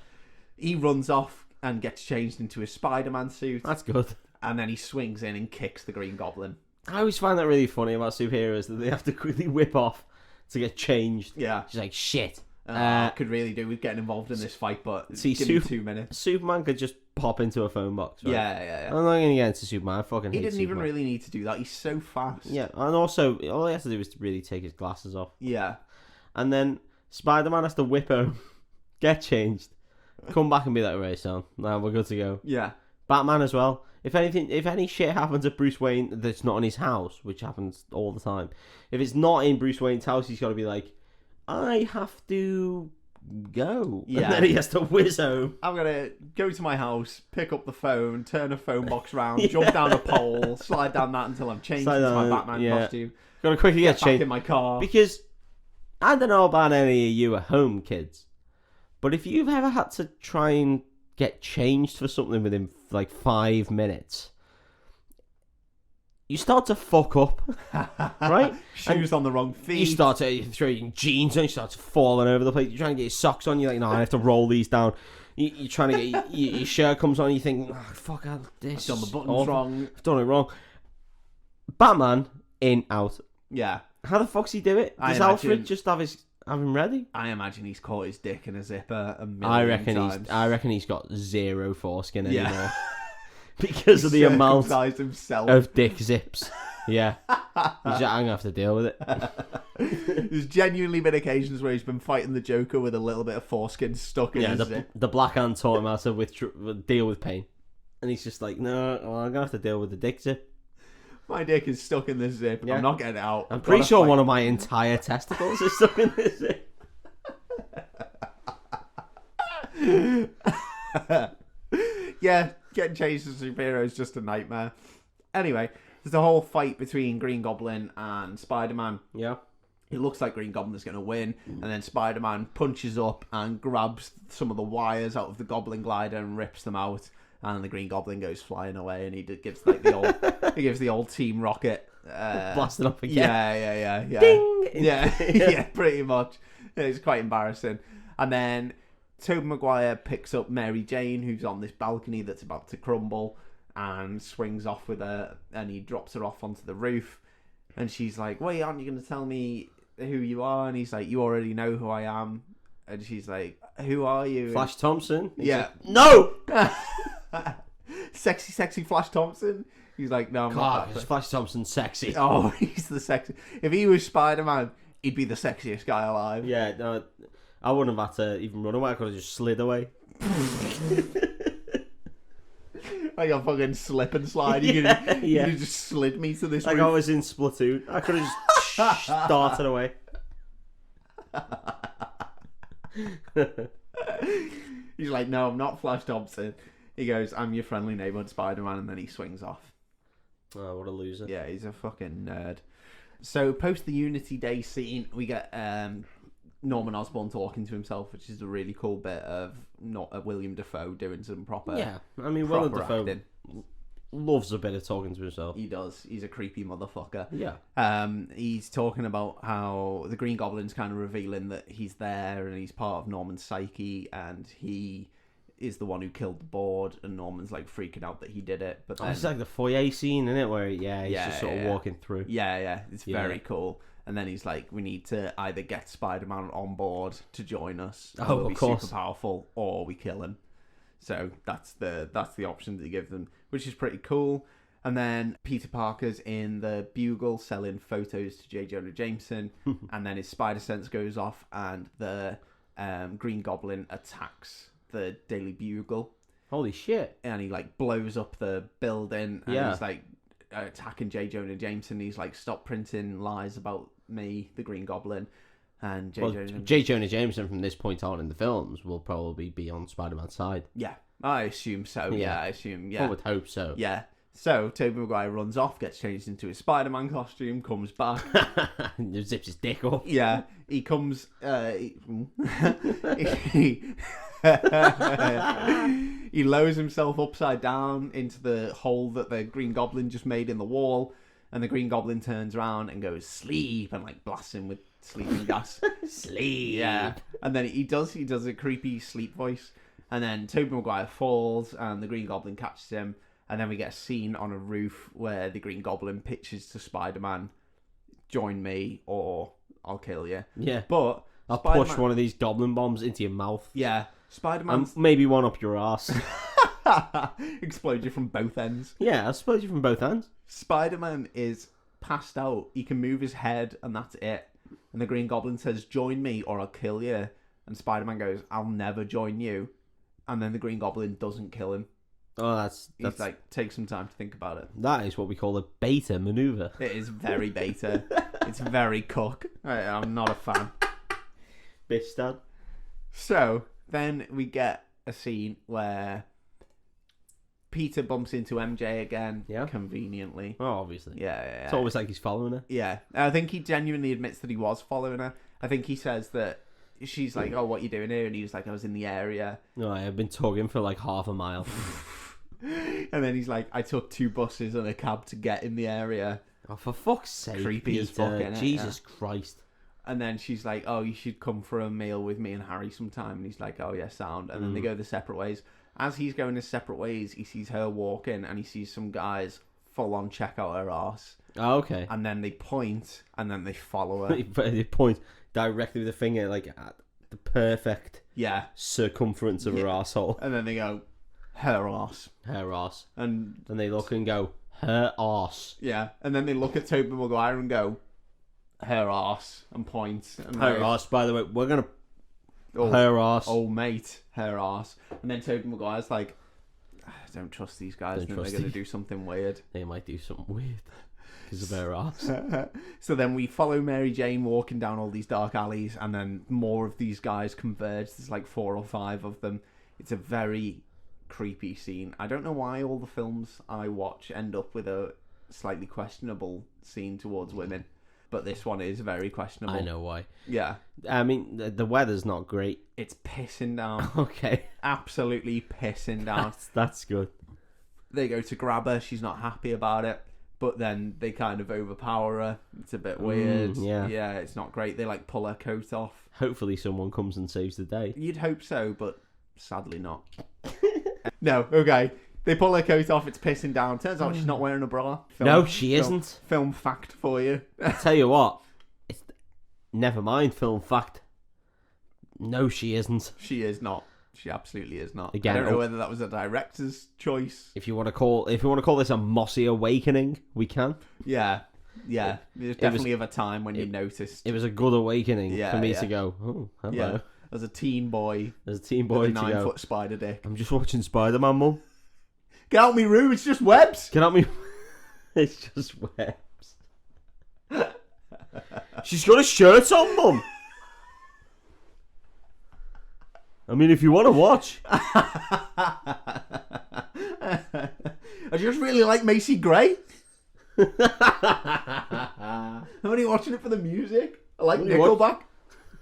He runs off and gets changed into his Spider-Man suit. That's good. And then he swings in and kicks the Green Goblin. I always find that really funny about superheroes, that they have to quickly whip off to get changed. Yeah. She's like, shit. Could really do with getting involved in this fight, but see, give me 2 minutes. Superman could just pop into a phone box, right? Yeah. I'm not going to get into Superman. I fucking hate He didn't even Superman. really need to do that. He's so fast. Yeah, and also, all he has to do is to really take his glasses off. Yeah. And then Spider-Man has to whip home, get changed, come back and be like, right, son, now we're good to go. Yeah. Batman as well. If any shit happens at Bruce Wayne that's not in his house, which happens all the time, if it's not in Bruce Wayne's house, he's got to be like, I have to go. Yeah. And then he has to whiz home. I'm going to go to my house, pick up the phone, turn a phone box round, jump down a pole, slide down that until I'm changed into my Batman costume. Got to quickly get Back changed. in my car. Because I don't know about any of you at home kids, but if you've ever had to try and get changed for something within like 5 minutes, you start to fuck up, right? Shoes on the wrong feet. You start to throw your jeans on, you start falling over the place. You're trying to get your socks on, you're like, no, I have to roll these down. You're trying to get your shirt comes on, you think, oh, fuck, this I've done the buttons awful. wrong. I've done it wrong. Batman, in, out. Yeah. How the fuck's he do it? Does Alfred just have him ready? I imagine he's caught his dick in a zipper a million times. I reckon he's got zero foreskin anymore. Yeah. Because of the amount Circumcised himself. of dick zips. Yeah. I'm gonna have to deal with it. There's genuinely been occasions where he's been fighting the Joker with a little bit of foreskin stuck in his zip. The Black Hand taught him how to deal with pain. And he's just like, no, well, I'm gonna have to deal with the dick zip. My dick is stuck in this zip. Yeah. I'm not getting it out. I'm pretty sure one of my entire testicles is stuck in this zip. Yeah, getting chased as a superhero is just a nightmare. Anyway, there's a whole fight between Green Goblin and Spider-Man. Yeah. It looks like Green Goblin is going to win, and then Spider-Man punches up and grabs some of the wires out of the Goblin glider and rips them out, and the Green Goblin goes flying away, and he gives like the old Team Rocket Blasted up again. Yeah. Ding! Yeah, pretty much. It's quite embarrassing. And then Tobey Maguire picks up Mary Jane, who's on this balcony that's about to crumble, and swings off with her, and he drops her off onto the roof. And she's like, wait, aren't you going to tell me who you are? And he's like, you already know who I am. And she's like, who are you? Flash Thompson? He's Yeah. like, no! Sexy Flash Thompson. He's like, no, I'm not God, that. is Flash Thompson sexy? Oh, he's the sexy. If he was Spider-Man, he'd be the sexiest guy alive. Yeah, no, I wouldn't have had to even run away. I could have just slid away. Like a fucking slip and slide. You Yeah, could yeah. have just slid me to this Like roof. I was in Splatoon. I could have just started away. He's like, no, I'm not Flash Thompson. He goes, I'm your friendly neighborhood Spider-Man, and then he swings off. Oh, what a loser. Yeah, he's a fucking nerd. So, post the Unity Day scene, we get Norman Osborn talking to himself, which is a really cool bit of William Dafoe doing some proper Yeah, I mean, Willem proper Dafoe acting. loves a bit of talking to himself. He does. He's a creepy motherfucker. Yeah. He's talking about how the Green Goblin's kind of revealing that he's there and he's part of Norman's psyche, and he is the one who killed the board, and Norman's like freaking out that he did it. But then, It's like the foyer scene, isn't it? Where, he's just sort of walking through. yeah, it's very cool. And then he's like, we need to either get Spider-Man on board to join us, and we'll of be course. super powerful, or we kill him. So that's the option that he gives them, which is pretty cool. And then Peter Parker's in the Bugle selling photos to J. Jonah Jameson, and then his spider sense goes off, and the Green Goblin attacks the Daily Bugle, Holy shit. and he like blows up the building, and Yeah. he's like attacking J. Jonah Jameson. He's like, stop printing lies about me, the Green Goblin. And J. Jonah Jameson from this point on in the films will probably be on Spider-Man's side. Yeah, I assume so. Yeah. I would hope so. Yeah. So Tobey Maguire runs off, gets changed into his Spider-Man costume, comes back. Zips his dick up. Yeah, he comes. He lowers himself upside down into the hole that the Green Goblin just made in the wall, and the Green Goblin turns around and goes, sleep, and like blasts him with sleeping gas. Sleep. Yeah, and then he does a creepy sleep voice, and then Tobey Maguire falls, and the Green Goblin catches him, and then we get a scene on a roof where the Green Goblin pitches to Spider-Man, join me or I'll kill you. Yeah. But I'll Spider-Man- push one of these goblin bombs into your mouth. Yeah, Spider-Man And maybe one up your ass. explode you from both ends. Yeah, I suppose you from both ends. Spider-Man is passed out. He can move his head, and that's it. And the Green Goblin says, "Join me, or I'll kill you." And Spider-Man goes, "I'll never join you." And then the Green Goblin doesn't kill him. Oh, that's He's like, take some time to think about it. that is what we call a beta maneuver. It is very beta. It's very cook. I'm not a fan. Bitch dad. So then we get a scene where Peter bumps into MJ again, Yeah. conveniently. Oh, obviously. Yeah. It's always like he's following her. Yeah. I think he genuinely admits that he was following her. I think he says that she's like, "Oh, what are you doing here?" And he was like, "I was in the area." No, I've been tugging for like half a mile. And then he's like, "I took 2 buses and a cab to get in the area." Oh, for fuck's sake. Creepy as Peter. fuck, innit? Jesus Christ. And then she's like, "Oh, you should come for a meal with me and Harry sometime." And he's like, "Oh, yeah, sound." And then they go their separate ways. As he's going his separate ways, he sees her walking and he sees some guys full on check out her ass. Oh, okay. And then they point and then they follow her. They point directly with the finger like at the perfect Yeah. circumference of her asshole. And then they go, "Her ass." Her ass. And And they look and go, her ass. yeah. And then they look at Tobey Maguire and go, "Her ass," and point. And Her they- ass, by the way, we're going to... Oh, her ass. oh, mate, her ass. And then Tobey Maguire's like, "I don't trust these guys. Don't They're trust going to these- do something weird." They might do something weird because of her ass. So then we follow Mary Jane walking down all these dark alleys, and then more of these guys converge. There's like 4 or 5 of them. It's a very creepy scene. I don't know why all the films I watch end up with a slightly questionable scene towards women, but this one is very questionable. I know why. Yeah. I mean, the weather's not great. It's pissing down. Okay. Absolutely pissing down. That's good. They go to grab her. She's not happy about it. But then they kind of overpower her. It's a bit weird. Yeah. Yeah, it's not great. They like pull her coat off. Hopefully someone comes and saves the day. You'd hope so, but sadly not. No, okay. They pull her coat off. It's pissing down. Turns out she's not wearing a bra. No, she isn't. Film fact for you. Tell you what, it's never mind. Film fact. No, she isn't. She is not. She absolutely is not. Again, I don't know whether that was a director's choice. If you want to call this a mossy awakening, we can. Yeah. There's definitely of a time when you noticed. It was a good awakening Yeah, for me yeah. to go, oh, hello. Yeah. As a teen boy As a teen with boy a to go, 9-foot spider dick. I'm just watching Spider-Man, Mum. Get out me room, it's just webs. Get out me. It's just webs. She's got a shirt on, Mum. I mean, if you want to watch. I just really like Macy Gray. I'm only watching it for the music. I like Nickelback.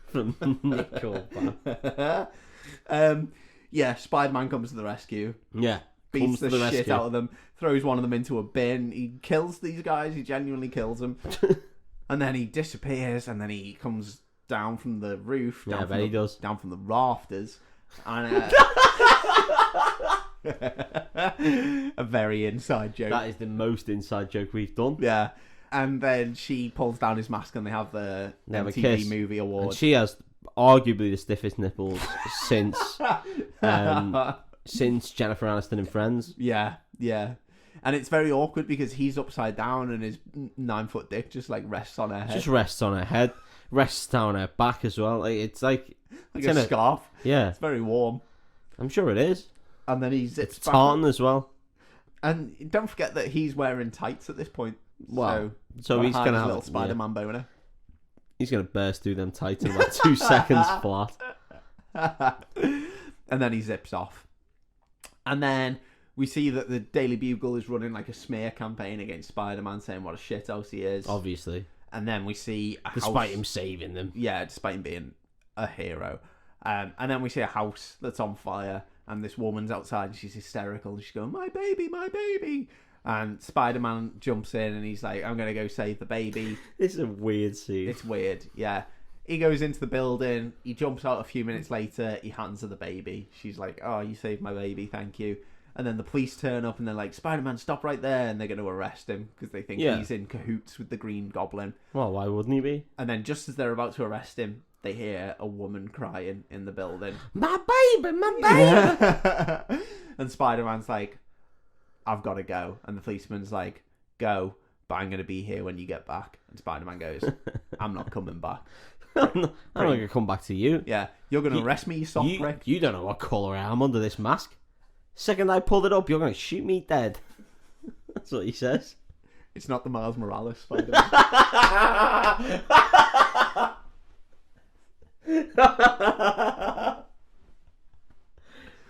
From Nickelback. Yeah, Spider-Man comes to the rescue. Yeah. Beats Comes the to shit rescue. out of them. Throws one of them into a bin. He kills these guys. He genuinely kills them. And then he disappears. And then he comes down from the roof. Yeah, I Down bet he does. Down from the rafters. And a very inside joke. That is the most inside joke we've done. Yeah. And then she pulls down his mask and they have the have a MTV kiss. Movie And Award. she has arguably the stiffest nipples since Jennifer Aniston in Friends. Yeah. And it's very awkward because he's upside down and his 9-foot dick just like rests on her head. Just rests on her head, rests down her back as well. It's like like it's a scarf. Yeah, It's very warm. I'm sure it is. And then he zips It's back. tartan as well. And don't forget that he's wearing tights at this point. Wow. So gotta he's hide gonna his have little Spider-Man boner. He's gonna burst through them tights in about 2 seconds flat. And then he zips off. And then we see that the Daily Bugle is running like a smear campaign against Spider-Man, saying what a shithouse he is. Obviously, And then we see a despite house. him saving them. Yeah, despite him being a hero. And then we see a house that's on fire, and this woman's outside, and she's hysterical, and she's going, "My baby, my baby!" And Spider-Man jumps in, and he's like, "I'm going to go save the baby." It's a weird scene. It's weird, yeah. He goes into the building, he jumps out a few minutes later, he hands her the baby. She's like, "Oh, you saved my baby, thank you." And then the police turn up, and they're like, "Spider-Man, stop right there," and they're going to arrest him, because they think Yeah. he's in cahoots with the Green Goblin. Well, why wouldn't he be? And then just as they're about to arrest him, they hear a woman crying in the building. My baby. And Spider-Man's like, I've got to go. And the policeman's like, go, but I'm going to be here when you get back. And Spider-Man goes, I'm not coming back. I'm not going to come back to you. Yeah, you're going to arrest me, you soft prick. You don't know what colour I am under this mask. Second I pulled it up, you're going to shoot me dead. That's what he says. It's not the Miles Morales Spider-Man.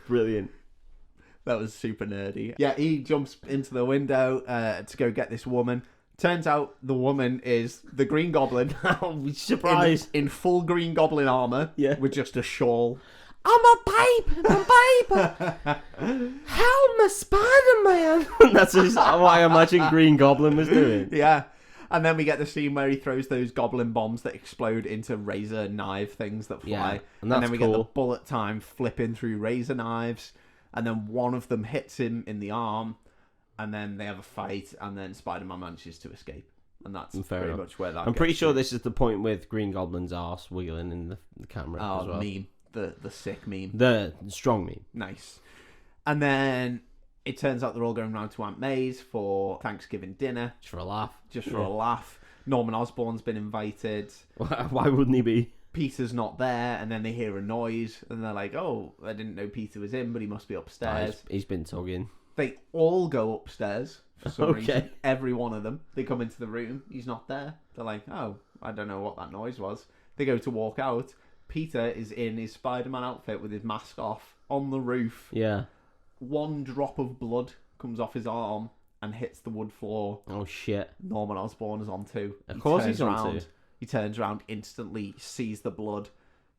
Brilliant. That was super nerdy. Yeah, he jumps into the window to go get this woman. Turns out the woman is the Green Goblin. Oh, surprise. In full Green Goblin armour. Yeah. With just a shawl. I'm a babe. Help me, Spider-Man. That's what I imagine Green Goblin was doing. Yeah. And then we get the scene where he throws those goblin bombs that explode into razor knife things that fly. Yeah, and then we get the cool. bullet time flipping through razor knives. And then one of them hits him in the arm. And then they have a fight. And then Spider-Man manages to escape. And that's pretty much where that I'm pretty gets sure to. this is the point with Green Goblin's arse wiggling in the camera as well. Meme. The sick meme. The strong meme. Nice. And then it turns out they're all going round to Aunt May's for Thanksgiving dinner. Just for a laugh. Just for a laugh. Norman Osborn's been invited. Why wouldn't he be? Peter's not there, and then they hear a noise, and they're like, oh, I didn't know Peter was in, but he must be upstairs. He's been tugging. They all go upstairs for some Okay. reason. Every one of them. They come into the room. He's not there. They're like, oh, I don't know what that noise was. They go to walk out. Peter is in his Spider-Man outfit with his mask off on the roof. Yeah. One drop of blood comes off his arm and hits the wood floor. Oh, shit. Norman Osborn is on too. Of course he's on too. He turns around instantly, sees the blood.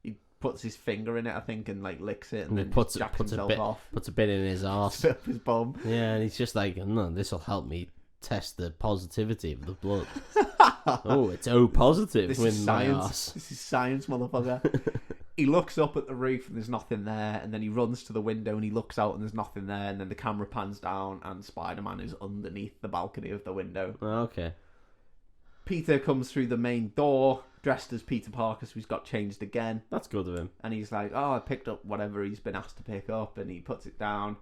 He puts his finger in it, I think, and like licks it, and then puts jacks a himself bit off. Puts a bit in his arse. Up his bum. Yeah, and he's just like, no, this will help me test the positivity of the blood. Oh, it's O positive This in is my science. arse. This is science, motherfucker. He looks up at the roof and there's nothing there, and then he runs to the window and he looks out and there's nothing there, and then the camera pans down and Spider-Man is underneath the balcony of the window. Okay. Peter comes through the main door, dressed as Peter Parker, so he's got changed again. That's good of him. And he's like, oh, I picked up whatever he's been asked to pick up, and he puts it down,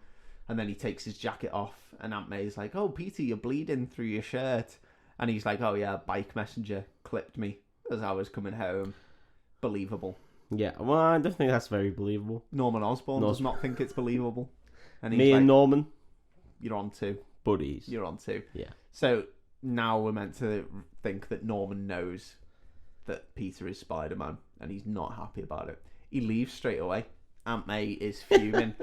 and then he takes his jacket off, and Aunt May's like, oh, Peter, you're bleeding through your shirt. And he's like, oh yeah, bike messenger clipped me as I was coming home. Believable. Yeah, well, I don't think that's very believable. Norman Osborn does not think it's believable. And he's Me like, and Norman, you're on two. buddies. You're on two. Yeah. So now we're meant to think that Norman knows that Peter is Spider-Man, and he's not happy about it. He leaves straight away. Aunt May is fuming.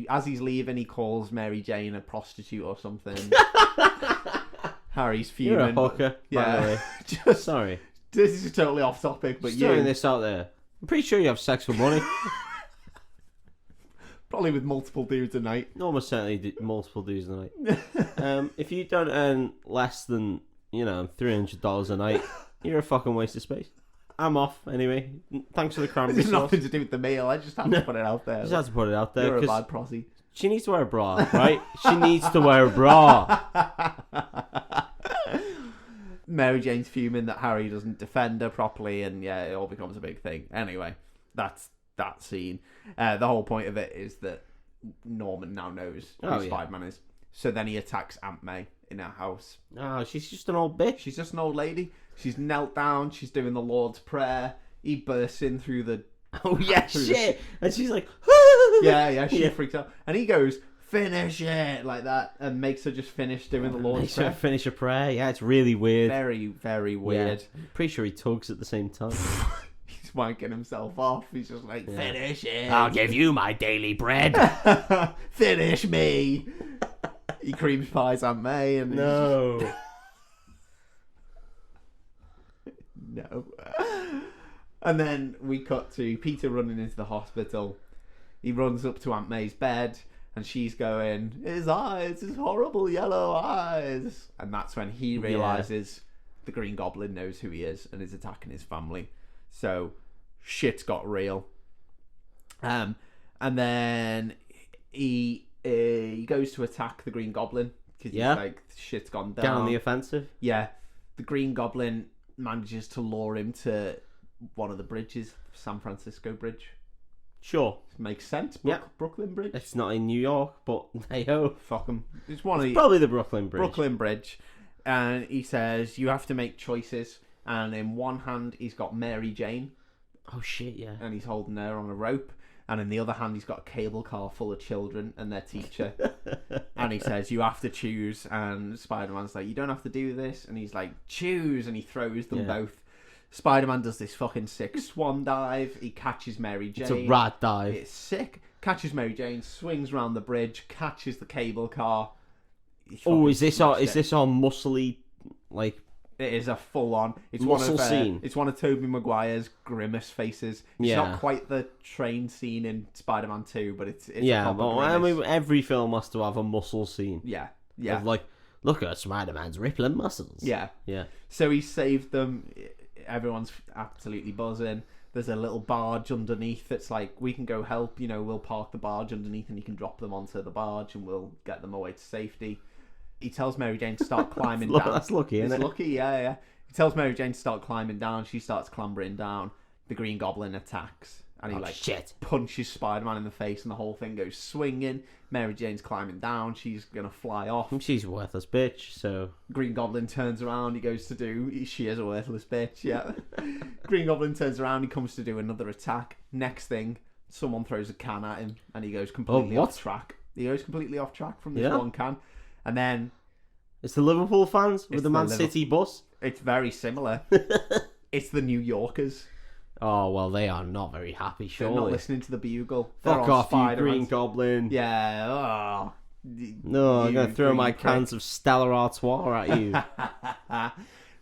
As he's leaving, he calls Mary Jane a prostitute or something. Harry's fuming. You're a hooker, by the way. Just, Sorry. this is totally off topic, but Just throwing you this out there. I'm pretty sure you have sex for money. probably with multiple dudes a night. Norman certainly did multiple dudes a night. If you don't earn less than, $300 a night, you're a fucking waste of space. I'm off anyway. Thanks for the cranberry It's sauce. nothing to do with the meal. I just have to put it out there. Just had to put it out there. You're a 'cause bad prosy. she needs to wear a bra, right? She needs to wear a bra. Mary Jane's fuming that Harry doesn't defend her properly, and yeah, it all becomes a big thing. Anyway, that's that scene. The whole point of it is that Norman now knows who Spider-Man is. So then he attacks Aunt May in her house. Oh, she's just an old bitch. She's just an old lady. She's knelt down. She's doing the Lord's Prayer. He bursts in through the... Oh, yeah, shit. And she's like... Yeah, she freaks out. And he goes, finish it, like that, and makes her just finish doing the Lord's Makes Prayer. her finish a prayer. Yeah, it's really weird. Very, very weird. Yeah. Pretty sure he tugs at the same time. He's wanking himself off. He's just like, finish it. I'll give you my daily bread. Finish me. He cream pies Aunt May. And No. No. And then we cut to Peter running into the hospital. He runs up to Aunt May's bed, and she's going, his eyes, his horrible yellow eyes. And that's when he realises the Green Goblin knows who he is and is attacking his family. So shit's got real. And then he goes to attack the Green Goblin because he's like, shit's gone down. Get on the offensive. Yeah. The Green Goblin manages to lure him to one of the bridges, San Francisco Bridge. Sure. Makes sense. Yeah. Brooklyn Bridge. It's not in New York, but hey ho. Fuck 'em. It's one of the Probably the Brooklyn Bridge. Brooklyn Bridge. And he says you have to make choices. And in one hand he's got Mary Jane. Oh shit, yeah. And he's holding her on a rope. And in the other hand he's got a cable car full of children and their teacher. And he says you have to choose. And Spider-Man's like, you don't have to do this. And he's like, choose. And he throws them both. Spider-Man does this fucking sick swan dive. He catches Mary Jane. It's a rat dive. It's sick. Catches Mary Jane, swings around the bridge, catches the cable car. Oh, is this our muscly, like... It is a full-on... It's muscle scene. It's one of Tobey Maguire's grimace faces. It's not quite the train scene in Spider-Man 2, but it's yeah, but I mean, every film has to have a muscle scene. Yeah. Of like, look at Spider-Man's rippling muscles. Yeah. So he saved them. Everyone's absolutely buzzing. There's a little barge underneath that's like, we can go help, we'll park the barge underneath and you can drop them onto the barge and we'll get them away to safety. He tells Mary Jane to start climbing down. That's lucky, isn't it? It's lucky, yeah. He tells Mary Jane to start climbing down. She starts clambering down. The Green Goblin attacks. And he punches Spider-Man in the face and the whole thing goes swinging. Mary Jane's climbing down. She's going to fly off. She's a worthless bitch, so... Green Goblin turns around. He goes to do... She is a worthless bitch, yeah. Green Goblin turns around. He comes to do another attack. Next thing, someone throws a can at him and he goes completely off track. He goes completely off track from this one can. And then... It's the Liverpool fans with the Man City bus? It's very similar. It's the New Yorkers. Oh, well, they are not very happy, surely. They're not listening to the bugle. Fuck off, you Green Goblin. Yeah. No, I'm going to throw my cans of Stella Artois at you.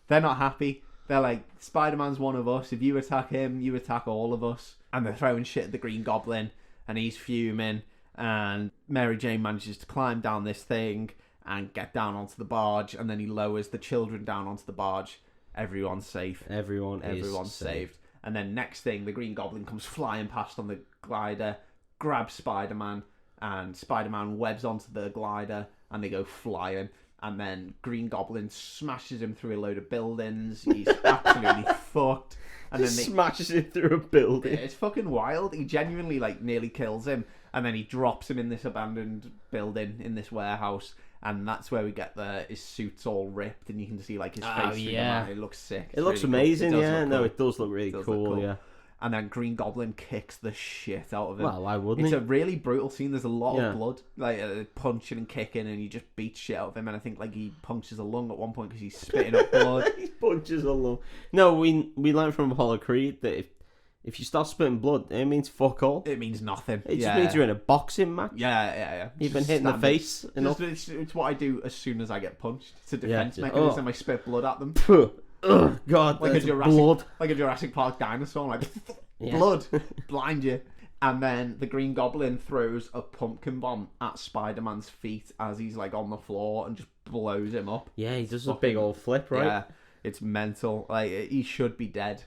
They're not happy. They're like, Spider-Man's one of us. If you attack him, you attack all of us. And they're throwing shit at the Green Goblin. And he's fuming. And Mary Jane manages to climb down this thing and get down onto the barge. And then he lowers the children down onto the barge. Everyone's safe. Everyone's saved. And then next thing, the Green Goblin comes flying past on the glider, grabs Spider-Man, and Spider-Man webs onto the glider, and they go flying. And then Green Goblin smashes him through a load of buildings. He's absolutely fucked. And then smashes him through a building. It's fucking wild. He genuinely nearly kills him, and then he drops him in this abandoned building in this warehouse. And that's where we get his suit's all ripped, and you can see his face through the man. It looks sick. It looks really amazing, yeah. No, it does look really cool, yeah. And then Green Goblin kicks the shit out of him. Well, why wouldn't he? It's a really brutal scene. There's a lot of blood, punching and kicking, and he just beats shit out of him. And I think he punctures a lung at one point because he's spitting up blood. He punches a lung. No, we learned from Apollo Creed that if you start spitting blood, it means fuck all. It means nothing. It just means you're in a boxing match. Yeah. You've been hit in the face enough. It's what I do as soon as I get punched. It's a defense mechanism. I spit blood at them. Oh, God, like blood. Like a Jurassic Park dinosaur. Blood. Blind you. And then the Green Goblin throws a pumpkin bomb at Spider-Man's feet as he's on the floor and just blows him up. Yeah, he does a big old flip, right? Yeah, it's mental. He should be dead.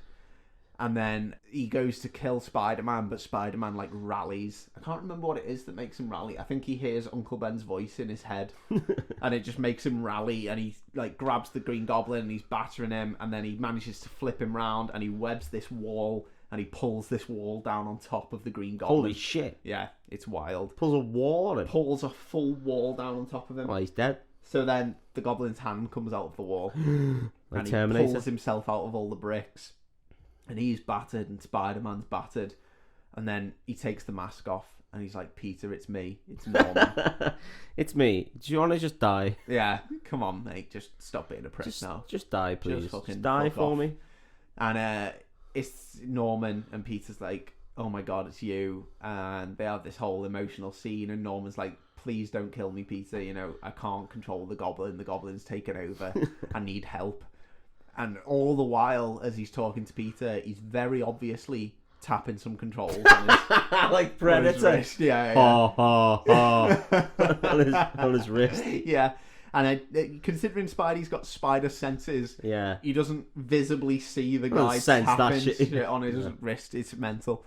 And then he goes to kill Spider-Man, but Spider-Man rallies. I can't remember what it is that makes him rally. I think he hears Uncle Ben's voice in his head, and it just makes him rally. And he grabs the Green Goblin and he's battering him, and then he manages to flip him round and he webs this wall and he pulls this wall down on top of the Green Goblin. Holy shit! Yeah, it's wild. Pulls a wall on him. Pulls a full wall down on top of him. Well, he's dead. So then the Goblin's hand comes out of the wall, and he Terminator. pulls himself out of all the bricks. And he's battered and Spider-Man's battered. And then he takes the mask off and he's like, Peter, it's me. It's Norman. It's me. Do you want to just die? Yeah. Come on, mate. Just stop being a prick now. Just die, please. Just die for off. me. And it's Norman and Peter's like, oh my God, it's you. And they have this whole emotional scene and Norman's like, please don't kill me, Peter. I can't control the Goblin. The Goblin's taken over. I need help. And all the while, as he's talking to Peter, he's very obviously tapping some controls on his, like Predator. On his wrist. Yeah. on his wrist. Yeah. And considering Spidey's got spider senses, he doesn't visibly see the guy tapping shit on his wrist. It's mental.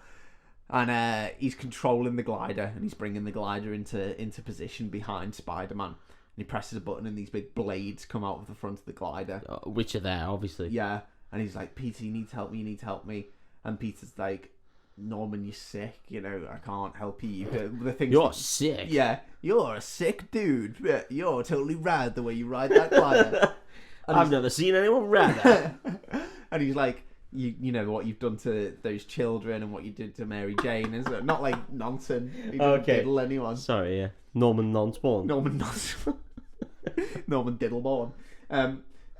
And he's controlling the glider, and he's bringing the glider into position behind Spider-Man. And he presses a button and these big blades come out of the front of the glider. Which are there, obviously. Yeah. And he's like, Peter, you need to help me, And Peter's like, Norman, you're sick. You know, I can't help you. The things You're sick. Yeah, you're a sick dude. You're totally rad the way you ride that glider. I've never seen anyone radder. And he's like, you know what you've done to those children and what you did to Mary Jane, isn't it? Not like nonsense. He didn't diddle anyone. Sorry, yeah. Norman Nonspawn. Norman Diddleborn.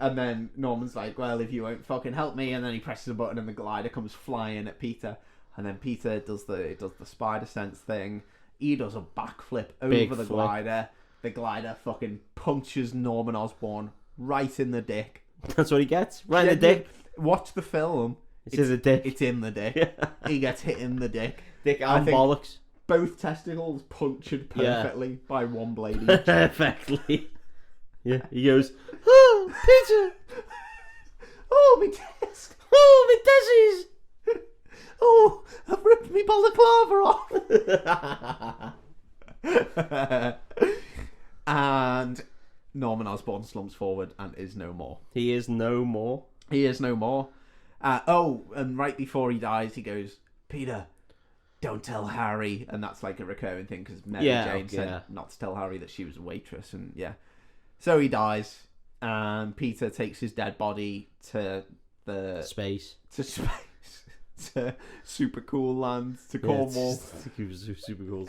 And then Norman's like, well, if you won't fucking help me, and then he presses a button and the glider comes flying at Peter. And then Peter does the spider sense thing. He does a backflip over the glider. The glider fucking punches Norman Osborn right in the dick. That's what he gets. Right in the dick. Watch the film. It's in the dick. It's in the dick. He gets hit in the dick. Dick and bollocks. Both testicles punctured perfectly by one blade each. Perfectly. Yeah, he goes, oh, Peter! Oh, me test! Oh, me tessies! Oh, I've ripped me balaclava off! And Norman Osborn slumps forward and is no more. He is no more. He is no more. And right before he dies, he goes, Peter, don't tell Harry. And that's like a recurring thing because Mary Jane said not to tell Harry that she was a waitress. And so he dies, and Peter takes his dead body to space, to super cool land, to Cornwall. He was super cool.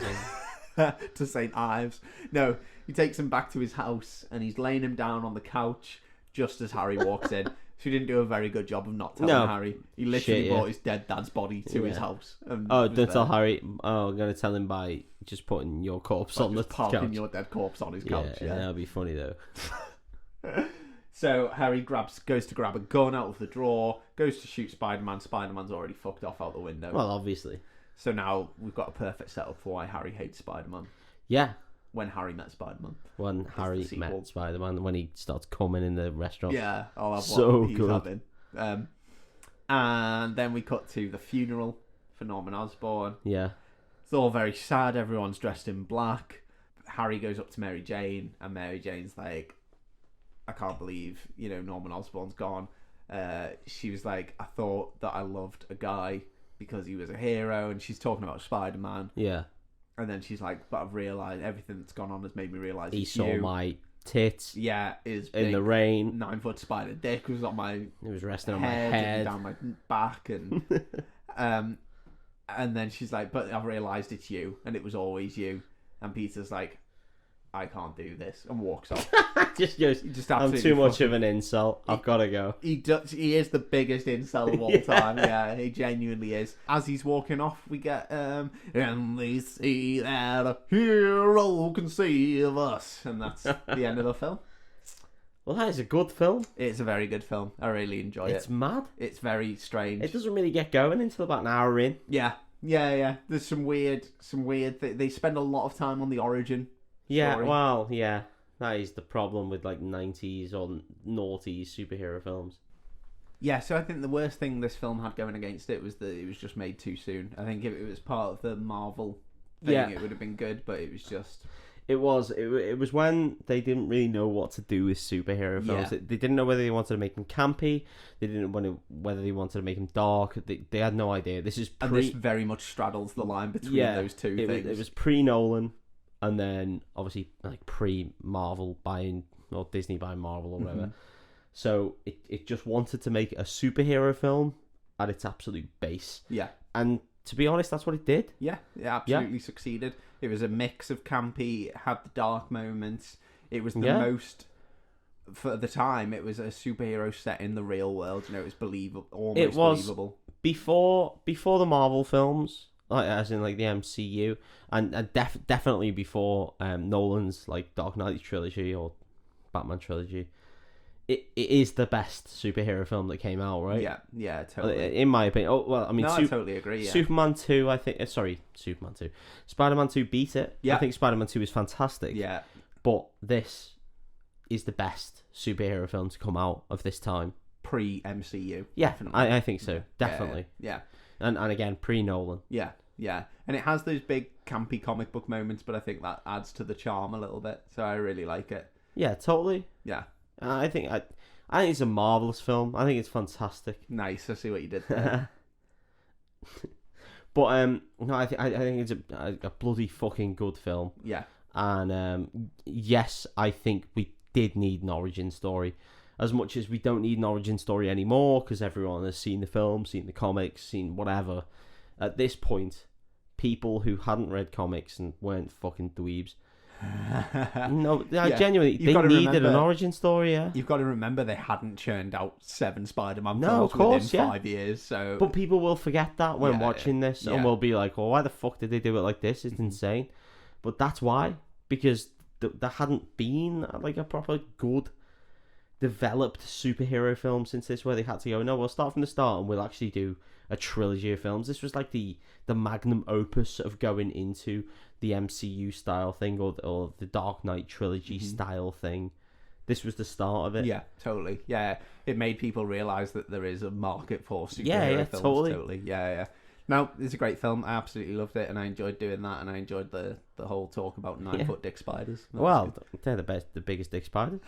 To St. Ives. No, he takes him back to his house, and he's laying him down on the couch just as Harry walks in. So he didn't do a very good job of not telling Harry. He literally brought his dead dad's body to his house. Don't tell Harry. Oh, I'm going to tell him by just putting your corpse on the couch. Parking your dead corpse on his couch. Yeah, that'll be funny though. So Harry goes to grab a gun out of the drawer, goes to shoot Spider-Man. Spider-Man's already fucked off out the window. Well, obviously. So now we've got a perfect setup for why Harry hates Spider-Man. Yeah. When Harry met Spider-Man. When Harry met Spider-Man, when he starts coming in the restaurant. Yeah, I'll have so what he's good. having. And then we cut to the funeral for Norman Osborn. Yeah. It's all very sad. Everyone's dressed in black. Harry goes up to Mary Jane, and Mary Jane's like, I can't believe, Norman Osborn's gone. She was like, I thought that I loved a guy because he was a hero, and she's talking about Spider-Man. Yeah. And then she's like, but I've realised everything that's gone on has made me realise he saw my tits. Yeah, his in the rain. 9-foot spider dick was on my. It was resting on my head, down my back, and and then she's like, but I've realised it's you, and it was always you. And Peter's like, I can't do this, and walks off. just I'm too much of an insult. I've got to go. He is the biggest incel of all time. Yeah, he genuinely is. As he's walking off, we get and they see that a hero can save us, and that's the end of the film. Well, that is a good film. It's a very good film. I really enjoy it. It's mad. It's very strange. It doesn't really get going until about an hour in. Yeah. There's some weird. They spend a lot of time on the origin. Yeah, story. Well, yeah, that is the problem with like 90s or noughties superhero films. Yeah, so I think the worst thing this film had going against it was that it was just made too soon. I think if it was part of the Marvel thing, it would have been good, but it was just... It was when they didn't really know what to do with superhero films. Yeah. They didn't know whether they wanted to make them campy. They didn't know whether they wanted to make them dark. They had no idea. This very much straddles the line between those two things. It was pre-Nolan, and then obviously like pre-Marvel buying, or Disney buying Marvel or whatever. Mm-hmm. So it just wanted to make a superhero film at its absolute base. Yeah. And to be honest, that's what it did. Yeah, it absolutely succeeded. It was a mix of campy, it had the dark moments. It was the most, for the time, it was a superhero set in the real world. It was believable, almost believable. Before the Marvel films, like as in like the MCU, and definitely before Nolan's like Dark Knight trilogy or Batman trilogy. It is the best superhero film that came out, right? Yeah, totally. In my opinion. Oh, well, I mean... I totally agree, yeah. Superman 2, I think... Superman 2. Spider-Man 2 beat it. Yeah. I think Spider-Man 2 is fantastic. Yeah. But this is the best superhero film to come out of this time. Pre-MCU. Yeah, I think so. Definitely. Yeah. And again, pre-Nolan. Yeah. And it has those big campy comic book moments, but I think that adds to the charm a little bit. So I really like it. Yeah, totally. Yeah. I think it's a marvelous film. I think it's fantastic. Nice. I see what you did there. But no, I think it's a bloody fucking good film. Yeah. And yes, I think we did need an origin story. As much as we don't need an origin story anymore, because everyone has seen the film, seen the comics, seen whatever. At this point, people who hadn't read comics and weren't fucking dweebs, no, genuinely, they needed an origin story. Yeah, you've got to remember they hadn't churned out 7 Spider-Man films of course, within 5 years. So, but people will forget that when watching this, and will be like, "Well, why the fuck did they do it like this? It's insane." But that's why, because there hadn't been like a proper good developed superhero film since this, where they had to go, no, we'll start from the start and we'll actually do a trilogy of films. This was like the magnum opus of going into the MCU style thing, or the Dark Knight trilogy style thing. This was the start of it. Yeah, totally. Yeah, it made people realise that there is a market for superhero films. Totally. Yeah. No, it's a great film. I absolutely loved it, and I enjoyed doing that, and I enjoyed the whole talk about 9-foot dick spiders. Well, they're the biggest dick spiders.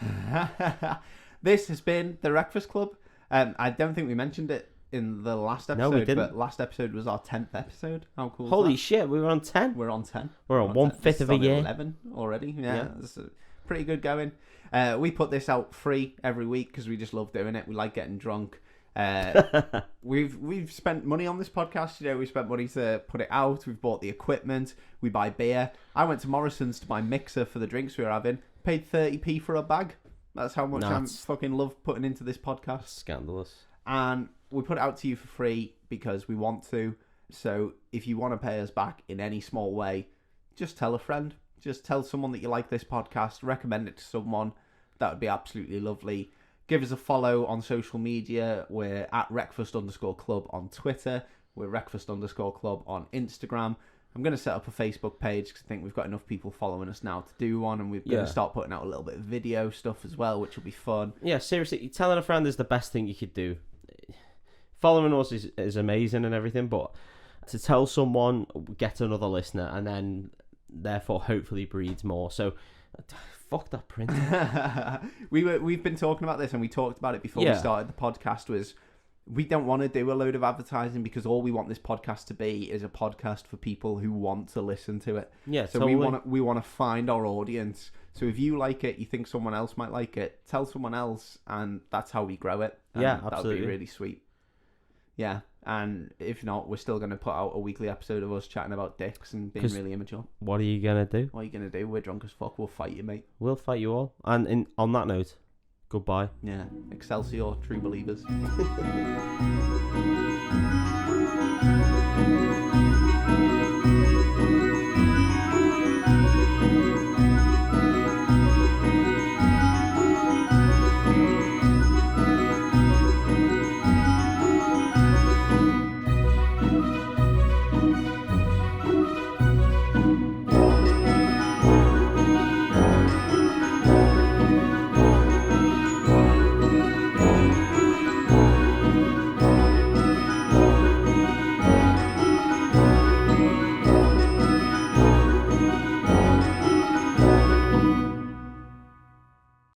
This has been the Wreckfast Club. I don't think we mentioned it in the last episode. No, we didn't. But last episode was our 10th episode. How cool! Holy shit, we were on 10. We're on 10. We're on 1/5 of a year. 11 already. Yeah. It's pretty good going. We put this out free every week because we just love doing it. We like getting drunk. We've spent money on this podcast. We spent money to put it out. We've bought the equipment. We buy beer. I went to Morrison's to buy mixer for the drinks we were having. Paid 30p for a bag. That's how much I fucking love putting into this podcast. Scandalous. And we put it out to you for free because we want to. So if you want to pay us back in any small way, just tell a friend. Just tell someone that you like this podcast. Recommend it to someone. That would be absolutely lovely. Give us a follow on social media. We're at Wreckfast_Club on Twitter. We're Wreckfast_Club on Instagram. I'm going to set up a Facebook page because I think we've got enough people following us now to do one, and we're going to start putting out a little bit of video stuff as well, which will be fun. Yeah, seriously, telling a friend is the best thing you could do. Following us is amazing and everything, but to tell someone gets another listener, and then therefore hopefully breeds more. So fuck that print. We've been talking about this, and we talked about it before we started the podcast, was we don't want to do a load of advertising because all we want this podcast to be is a podcast for people who want to listen to it. Yeah, so totally. we want to find our audience. So if you like it, you think someone else might like it, tell someone else, and that's how we grow it. And absolutely. That would be really sweet. Yeah, and if not, we're still going to put out a weekly episode of us chatting about dicks and being really immature. What are you going to do? What are you going to do? We're drunk as fuck. We'll fight you, mate. We'll fight you all. And on that note, goodbye. Yeah. Excelsior, true believers.